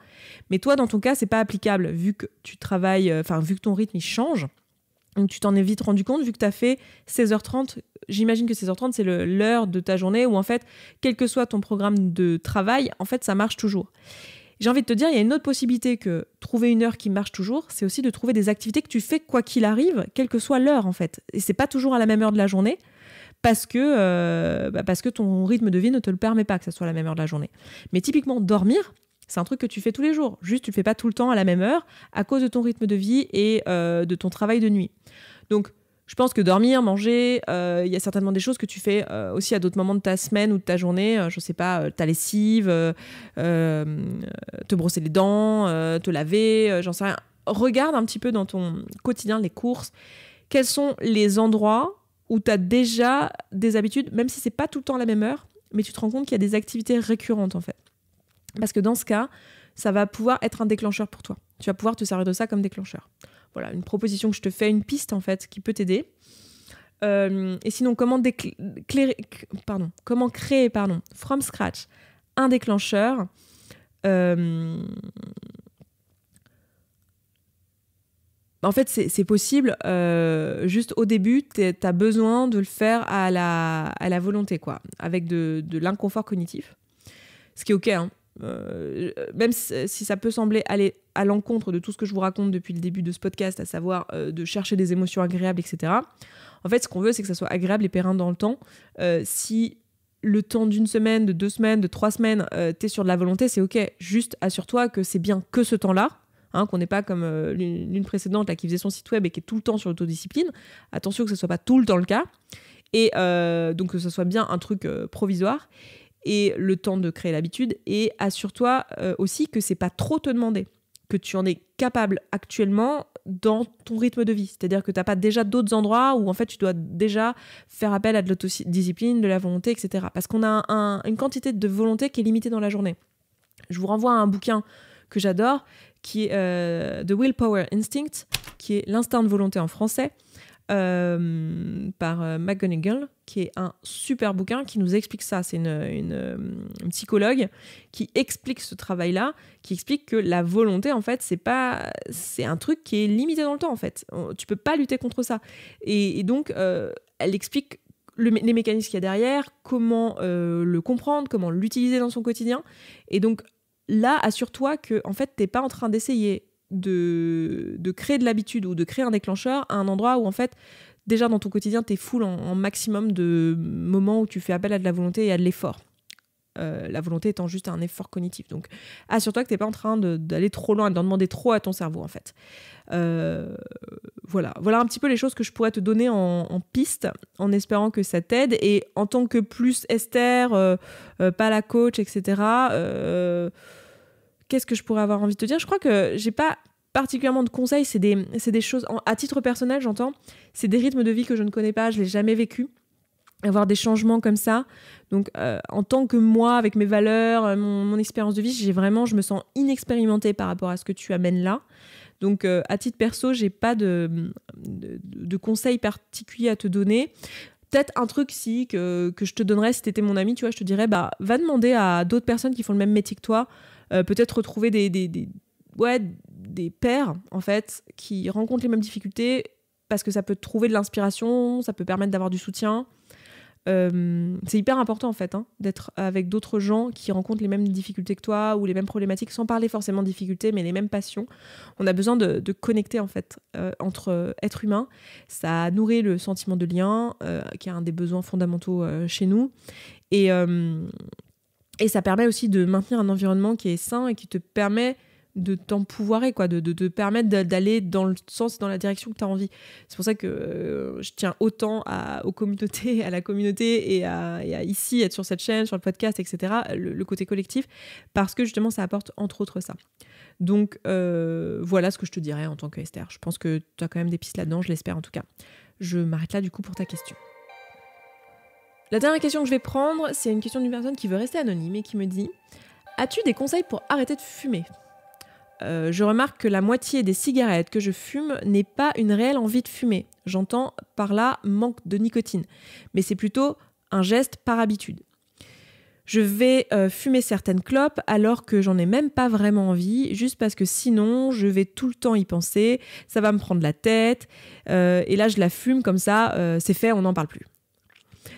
Mais toi, dans ton cas, c'est pas applicable vu que tu travailles, vu que ton rythme il change. Donc tu t'en es vite rendu compte vu que tu as fait 16h30. J'imagine que 16h30, c'est l'heure de ta journée où en fait, quel que soit ton programme de travail, en fait, ça marche toujours. J'ai envie de te dire, il y a une autre possibilité que trouver une heure qui marche toujours, c'est aussi de trouver des activités que tu fais quoi qu'il arrive, quelle que soit l'heure en fait. Et c'est pas toujours à la même heure de la journée parce que ton rythme de vie ne te le permet pas que ça soit à la même heure de la journée. Mais typiquement, dormir, c'est un truc que tu fais tous les jours. Juste, tu le fais pas tout le temps à la même heure à cause de ton rythme de vie et de ton travail de nuit. Donc, je pense que dormir, manger, y a certainement des choses que tu fais aussi à d'autres moments de ta semaine ou de ta journée. Je sais pas, ta lessive, te brosser les dents, te laver, j'en sais rien. Regarde un petit peu dans ton quotidien, les courses. Quels sont les endroits où tu as déjà des habitudes, même si c'est pas tout le temps à la même heure, mais tu te rends compte qu'il y a des activités récurrentes en fait. Parce que dans ce cas, ça va pouvoir être un déclencheur pour toi. Tu vas pouvoir te servir de ça comme déclencheur. Voilà, une proposition que je te fais, une piste en fait qui peut t'aider. Et sinon, comment créer from scratch un déclencheur ? En fait, c'est possible. Juste au début, t'as besoin de le faire à la volonté, quoi, avec de l'inconfort cognitif. Ce qui est OK, hein. Même si ça peut sembler aller à l'encontre de tout ce que je vous raconte depuis le début de ce podcast, à savoir de chercher des émotions agréables, etc. En fait, ce qu'on veut, c'est que ça soit agréable et pérenne dans le temps. Si le temps d'une semaine, de 2 semaines, de 3 semaines, t'es sur de la volonté, c'est OK. Juste assure-toi que c'est bien que ce temps-là, hein, qu'on n'est pas comme l'une précédente là, qui faisait son site web et qui est tout le temps sur l'autodiscipline. Attention que ce ne soit pas tout le temps le cas. Et donc que ce soit bien un truc provisoire et le temps de créer l'habitude. Et assure-toi aussi que c'est pas trop te demander, que tu en es capable actuellement dans ton rythme de vie. C'est-à-dire que tu n'as pas déjà d'autres endroits où en fait tu dois déjà faire appel à de l'autodiscipline, de la volonté, etc. Parce qu'on a une quantité de volonté qui est limitée dans la journée. Je vous renvoie à un bouquin que j'adore, qui est The Willpower Instinct, qui est l'instinct de volonté en français, par McGonigal, qui est un super bouquin qui nous explique ça. C'est une psychologue qui explique ce travail-là, qui explique que la volonté, en fait, c'est un truc qui est limité dans le temps, en fait. Tu peux pas lutter contre ça. Et donc, elle explique les mécanismes qu'il y a derrière, comment le comprendre, comment l'utiliser dans son quotidien. Et donc, là, assure-toi que en fait, t'es pas en train d'essayer de créer de l'habitude ou de créer un déclencheur à un endroit où en fait, déjà dans ton quotidien, t'es full en maximum de moments où tu fais appel à de la volonté et à de l'effort. La volonté étant juste un effort cognitif. Donc, assure-toi que t'es pas en train d'aller trop loin, d'en demander trop à ton cerveau, en fait. Voilà un petit peu les choses que je pourrais te donner en piste, en espérant que ça t'aide. Et en tant que plus Esther, pas la coach, etc., qu'est-ce que je pourrais avoir envie de te dire ? Je crois que j'ai pas particulièrement de conseils. C'est des choses, à titre personnel, j'entends, c'est des rythmes de vie que je ne connais pas, je l'ai jamais vécu. Avoir des changements comme ça. Donc, en tant que moi, avec mes valeurs, mon expérience de vie, je me sens inexpérimentée par rapport à ce que tu amènes là. Donc, à titre perso, j'ai pas de conseils particuliers à te donner. Peut-être un truc que je te donnerais si t'étais mon ami, tu vois, je te dirais, va demander à d'autres personnes qui font le même métier que toi, peut-être retrouver des pairs, en fait, qui rencontrent les mêmes difficultés, parce que ça peut te trouver de l'inspiration, ça peut permettre d'avoir du soutien. C'est hyper important en fait, hein, d'être avec d'autres gens qui rencontrent les mêmes difficultés que toi ou les mêmes problématiques, sans parler forcément de difficultés, mais les mêmes passions. On a besoin de connecter en fait entre êtres humains. Ça nourrit le sentiment de lien, qui est un des besoins fondamentaux chez nous, et ça permet aussi de maintenir un environnement qui est sain et qui te permet de t'empouvoirer, quoi, de te permettre d'aller dans le sens, dans la direction que tu as envie. C'est pour ça que je tiens autant aux communautés, à la communauté et à ici, être sur cette chaîne, sur le podcast, etc., le côté collectif, parce que justement, ça apporte entre autres ça. Donc, voilà ce que je te dirais en tant qu'Esther. Je pense que tu as quand même des pistes là-dedans, je l'espère en tout cas. Je m'arrête là du coup pour ta question. La dernière question que je vais prendre, c'est une question d'une personne qui veut rester anonyme et qui me dit « As-tu des conseils pour arrêter de fumer ?» Je remarque que la moitié des cigarettes que je fume n'est pas une réelle envie de fumer. J'entends par là manque de nicotine. Mais c'est plutôt un geste par habitude. Je vais fumer certaines clopes alors que j'en ai même pas vraiment envie, juste parce que sinon je vais tout le temps y penser, ça va me prendre la tête, et là je la fume comme ça, c'est fait, on n'en parle plus.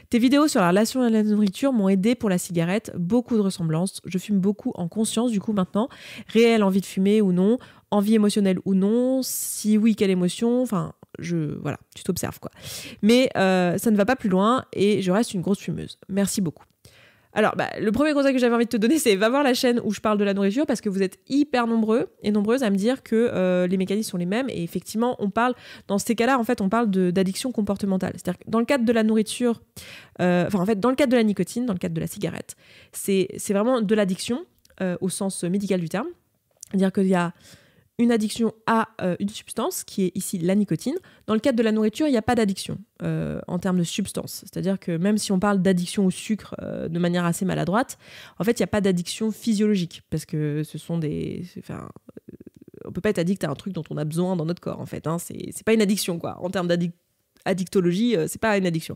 Tes vidéos sur la relation à la nourriture m'ont aidé pour la cigarette, beaucoup de ressemblances. Je fume beaucoup en conscience du coup maintenant. Réelle envie de fumer ou non, envie émotionnelle ou non, si oui, quelle émotion, enfin, voilà, tu t'observes quoi. Mais ça ne va pas plus loin et je reste une grosse fumeuse. Merci beaucoup. Alors, le premier conseil que j'avais envie de te donner, c'est va voir la chaîne où je parle de la nourriture parce que vous êtes hyper nombreux et nombreuses à me dire que les mécanismes sont les mêmes. Et effectivement, dans ces cas-là, en fait, on parle d'addiction comportementale. C'est-à-dire que dans le cadre de la nourriture, dans le cadre de la nicotine, dans le cadre de la cigarette, c'est vraiment de l'addiction au sens médical du terme. C'est-à-dire qu'il y a une addiction à une substance, qui est ici la nicotine. Dans le cadre de la nourriture, il n'y a pas d'addiction en termes de substance. C'est-à-dire que même si on parle d'addiction au sucre de manière assez maladroite, en fait, il n'y a pas d'addiction physiologique, parce que ce sont on peut pas être addict à un truc dont on a besoin dans notre corps, en fait. Hein. C'est pas une addiction, quoi. En termes d'addictologie, c'est pas une addiction.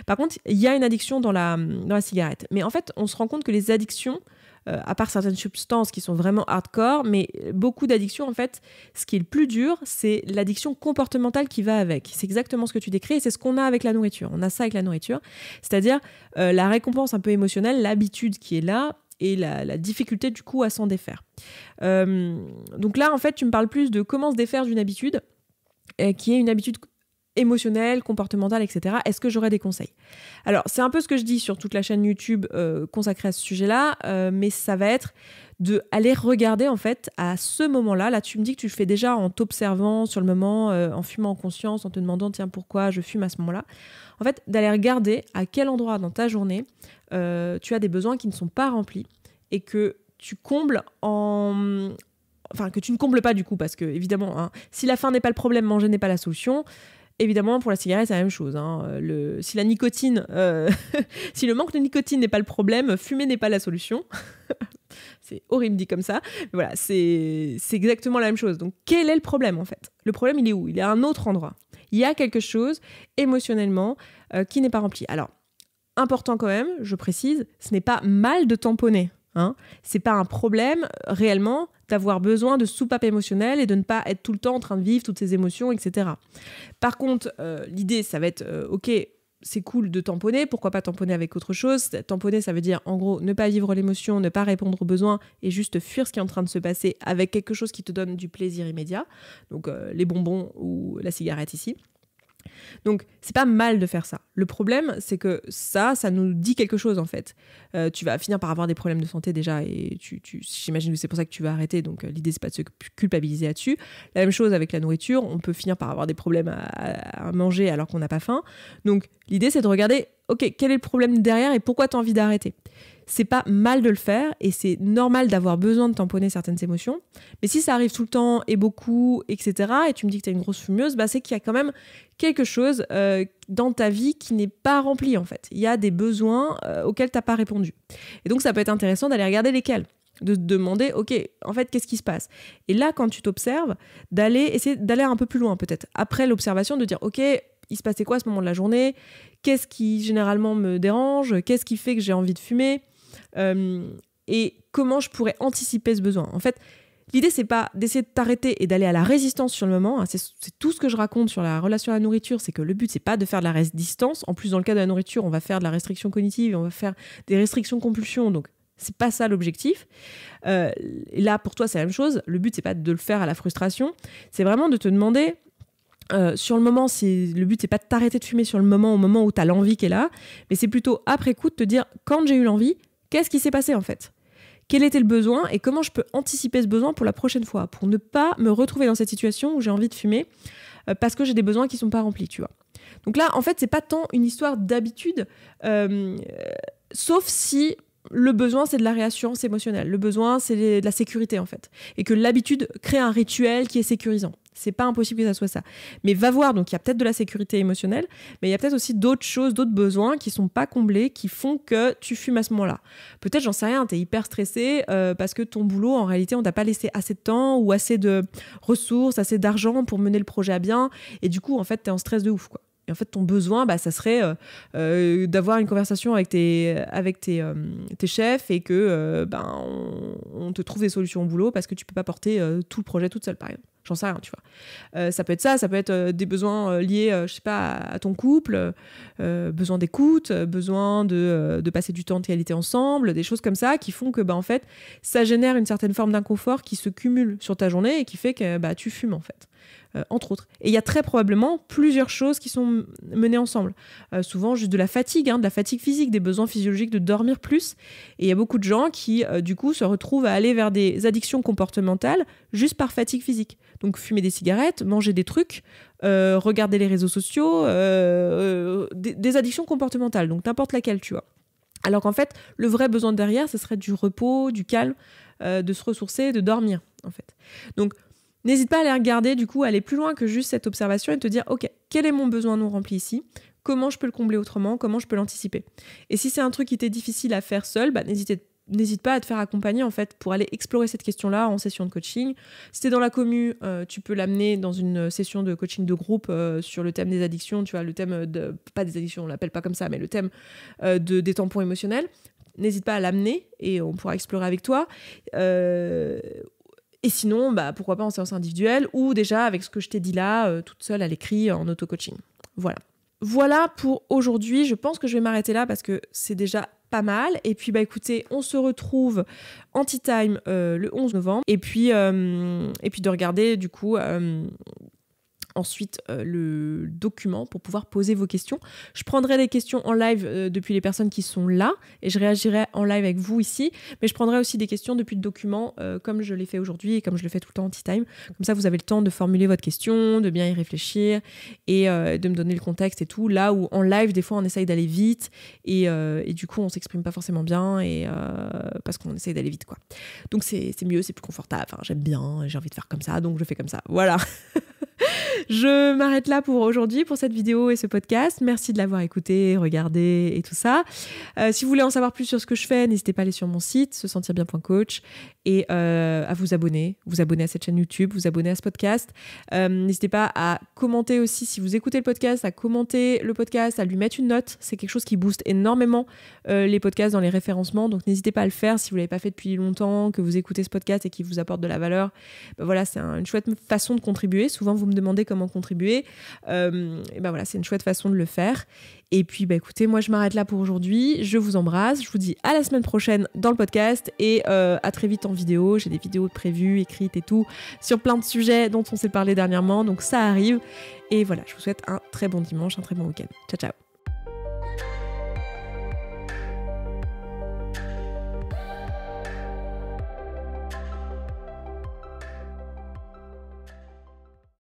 Par contre, il y a une addiction dans la cigarette. Mais en fait, on se rend compte que les addictions à part certaines substances qui sont vraiment hardcore, mais beaucoup d'addictions, en fait, ce qui est le plus dur, c'est l'addiction comportementale qui va avec. C'est exactement ce que tu décris et c'est ce qu'on a avec la nourriture. On a ça avec la nourriture, c'est-à-dire la récompense un peu émotionnelle, l'habitude qui est là et la difficulté du coup à s'en défaire. Donc là, en fait, tu me parles plus de comment se défaire d'une habitude qui est une habitude émotionnelle, comportementale, etc. Est-ce que j'aurais des conseils ? Alors, c'est un peu ce que je dis sur toute la chaîne YouTube consacrée à ce sujet-là, mais ça va être d'aller regarder, en fait, à ce moment-là. Là, tu me dis que tu le fais déjà en t'observant sur le moment, en fumant en conscience, en te demandant, tiens, pourquoi je fume à ce moment-là ? En fait, d'aller regarder à quel endroit dans ta journée tu as des besoins qui ne sont pas remplis et que tu combles Enfin, que tu ne combles pas du coup, parce que, évidemment, hein, si la faim n'est pas le problème, manger n'est pas la solution. Évidemment, pour la cigarette, c'est la même chose. Hein. Si la nicotine, si le manque de nicotine n'est pas le problème, fumer n'est pas la solution. C'est horrible dit comme ça. Mais voilà, c'est exactement la même chose. Donc, quel est le problème, en fait ? Le problème, il est où ? Il est à un autre endroit. Il y a quelque chose, émotionnellement, qui n'est pas rempli. Alors, important quand même, je précise, ce n'est pas mal de tamponner. Hein. C'est pas un problème réellement d'avoir besoin de soupape émotionnelle et de ne pas être tout le temps en train de vivre toutes ces émotions, etc. Par contre, l'idée, ça va être, ok, c'est cool de tamponner, pourquoi pas tamponner avec autre chose ? Tamponner, ça veut dire, en gros, ne pas vivre l'émotion, ne pas répondre aux besoins et juste fuir ce qui est en train de se passer avec quelque chose qui te donne du plaisir immédiat, donc les bonbons ou la cigarette ici. Donc, c'est pas mal de faire ça. Le problème, c'est que ça nous dit quelque chose, en fait. Tu vas finir par avoir des problèmes de santé déjà, et j'imagine que c'est pour ça que tu vas arrêter, donc l'idée, c'est pas de se culpabiliser là-dessus. La même chose avec la nourriture, on peut finir par avoir des problèmes à manger alors qu'on n'a pas faim. Donc, l'idée, c'est de regarder, ok, quel est le problème derrière et pourquoi tu as envie d'arrêter ? C'est pas mal de le faire et c'est normal d'avoir besoin de tamponner certaines émotions. Mais si ça arrive tout le temps et beaucoup, etc., et tu me dis que tu es une grosse fumeuse, bah c'est qu'il y a quand même quelque chose dans ta vie qui n'est pas rempli, en fait. Il y a des besoins auxquels tu n'as pas répondu. Et donc, ça peut être intéressant d'aller regarder lesquels. De te demander, ok, en fait, qu'est-ce qui se passe ? Et là, quand tu t'observes, essayer d'aller un peu plus loin, peut-être. Après l'observation, de dire, ok, il se passait quoi à ce moment de la journée ? Qu'est-ce qui, généralement, me dérange ? Qu'est-ce qui fait que j'ai envie de fumer ? Et comment je pourrais anticiper ce besoin. En fait, l'idée, c'est pas d'essayer de t'arrêter et d'aller à la résistance sur le moment. C'est tout ce que je raconte sur la relation à la nourriture, c'est que le but, c'est pas de faire de la résistance. En plus, dans le cas de la nourriture, on va faire de la restriction cognitive et on va faire des restrictions-compulsions. Donc, c'est pas ça l'objectif. Et là, pour toi, c'est la même chose. Le but, c'est pas de le faire à la frustration. C'est vraiment de te demander... sur le moment, le but, c'est pas de t'arrêter de fumer sur le moment, au moment où tu as l'envie qui est là, mais c'est plutôt après coup de te dire, quand j'ai eu l'envie, qu'est-ce qui s'est passé en fait ? Quel était le besoin et comment je peux anticiper ce besoin pour la prochaine fois, pour ne pas me retrouver dans cette situation où j'ai envie de fumer parce que j'ai des besoins qui sont pas remplis, tu vois. Donc là, en fait, c'est pas tant une histoire d'habitude, sauf si le besoin, c'est de la réassurance émotionnelle. Le besoin, c'est de la sécurité, en fait. Et que l'habitude crée un rituel qui est sécurisant. C'est pas impossible que ça soit ça. Mais va voir, donc il y a peut-être de la sécurité émotionnelle, mais il y a peut-être aussi d'autres choses, d'autres besoins qui sont pas comblés, qui font que tu fumes à ce moment-là. Peut-être, j'en sais rien, t'es hyper stressé parce que ton boulot, en réalité, on t'a pas laissé assez de temps ou assez de ressources, assez d'argent pour mener le projet à bien. Et du coup, en fait, t'es en stress de ouf, quoi. Et en fait, ton besoin, ça serait d'avoir une conversation avec tes chefs et que on te trouve des solutions au boulot parce que tu peux pas porter tout le projet toute seule, par exemple. J'en sais rien, tu vois. Ça peut être ça, ça peut être des besoins liés, je sais pas, à ton couple, besoin d'écoute, besoin de passer du temps de qualité ensemble, des choses comme ça qui font que, en fait, ça génère une certaine forme d'inconfort qui se cumule sur ta journée et qui fait que tu fumes, en fait. Entre autres. Et il y a très probablement plusieurs choses qui sont menées ensemble. Souvent juste de la fatigue physique, des besoins physiologiques de dormir plus. Et il y a beaucoup de gens qui, du coup, se retrouvent à aller vers des addictions comportementales juste par fatigue physique. Donc fumer des cigarettes, manger des trucs, regarder les réseaux sociaux, des addictions comportementales, donc n'importe laquelle, tu vois. Alors qu'en fait, le vrai besoin derrière, ce serait du repos, du calme, de se ressourcer, de dormir, en fait. Donc, n'hésite pas à aller regarder, du coup, aller plus loin que juste cette observation et te dire, ok, quel est mon besoin non rempli ici ? Comment je peux le combler autrement ? Comment je peux l'anticiper ? Et si c'est un truc qui t'est difficile à faire seul, n'hésite pas à te faire accompagner, en fait, pour aller explorer cette question-là en session de coaching. Si t'es dans la commu, tu peux l'amener dans une session de coaching de groupe sur le thème des addictions, tu vois, le thème pas des addictions, on l'appelle pas comme ça, mais le thème des tampons émotionnels. n'hésite pas à l'amener et on pourra explorer avec toi. Et sinon, pourquoi pas en séance individuelle ou déjà avec ce que je t'ai dit là, toute seule à l'écrit en auto-coaching. Voilà pour aujourd'hui. Je pense que je vais m'arrêter là parce que c'est déjà pas mal. Et puis, écoutez, on se retrouve en Tea Time le 11 novembre. Et puis de regarder, du coup... ensuite le document pour pouvoir poser vos questions. Je prendrai les questions en live depuis les personnes qui sont là et je réagirai en live avec vous ici, mais je prendrai aussi des questions depuis le document comme je l'ai fait aujourd'hui et comme je le fais tout le temps en Tea Time. Comme ça, vous avez le temps de formuler votre question, de bien y réfléchir et de me donner le contexte et tout. Là où en live, des fois, on essaye d'aller vite et du coup, on s'exprime pas forcément bien et parce qu'on essaye d'aller vite, quoi. Donc, c'est mieux, c'est plus confortable. Enfin, j'aime bien, j'ai envie de faire comme ça, donc je fais comme ça. Voilà. Je m'arrête là pour aujourd'hui, pour cette vidéo et ce podcast. Merci de l'avoir écouté, regardé et tout ça. Si vous voulez en savoir plus sur ce que je fais, n'hésitez pas à aller sur mon site, sesentirbien.coach et à vous abonner à cette chaîne YouTube, vous abonner à ce podcast. N'hésitez pas à commenter aussi, si vous écoutez le podcast, à commenter le podcast, à lui mettre une note. C'est quelque chose qui booste énormément les podcasts dans les référencements. Donc n'hésitez pas à le faire si vous ne l'avez pas fait depuis longtemps, que vous écoutez ce podcast et qui vous apporte de la valeur. Voilà, c'est une chouette façon de contribuer. Souvent, vous me demandez comment contribuer. Et voilà, c'est une chouette façon de le faire. Et puis, écoutez, moi, je m'arrête là pour aujourd'hui. Je vous embrasse. Je vous dis à la semaine prochaine dans le podcast et à très vite en vidéo. J'ai des vidéos prévues, écrites et tout, sur plein de sujets dont on s'est parlé dernièrement. Donc, ça arrive. Et voilà, je vous souhaite un très bon dimanche, un très bon week-end. Ciao, ciao.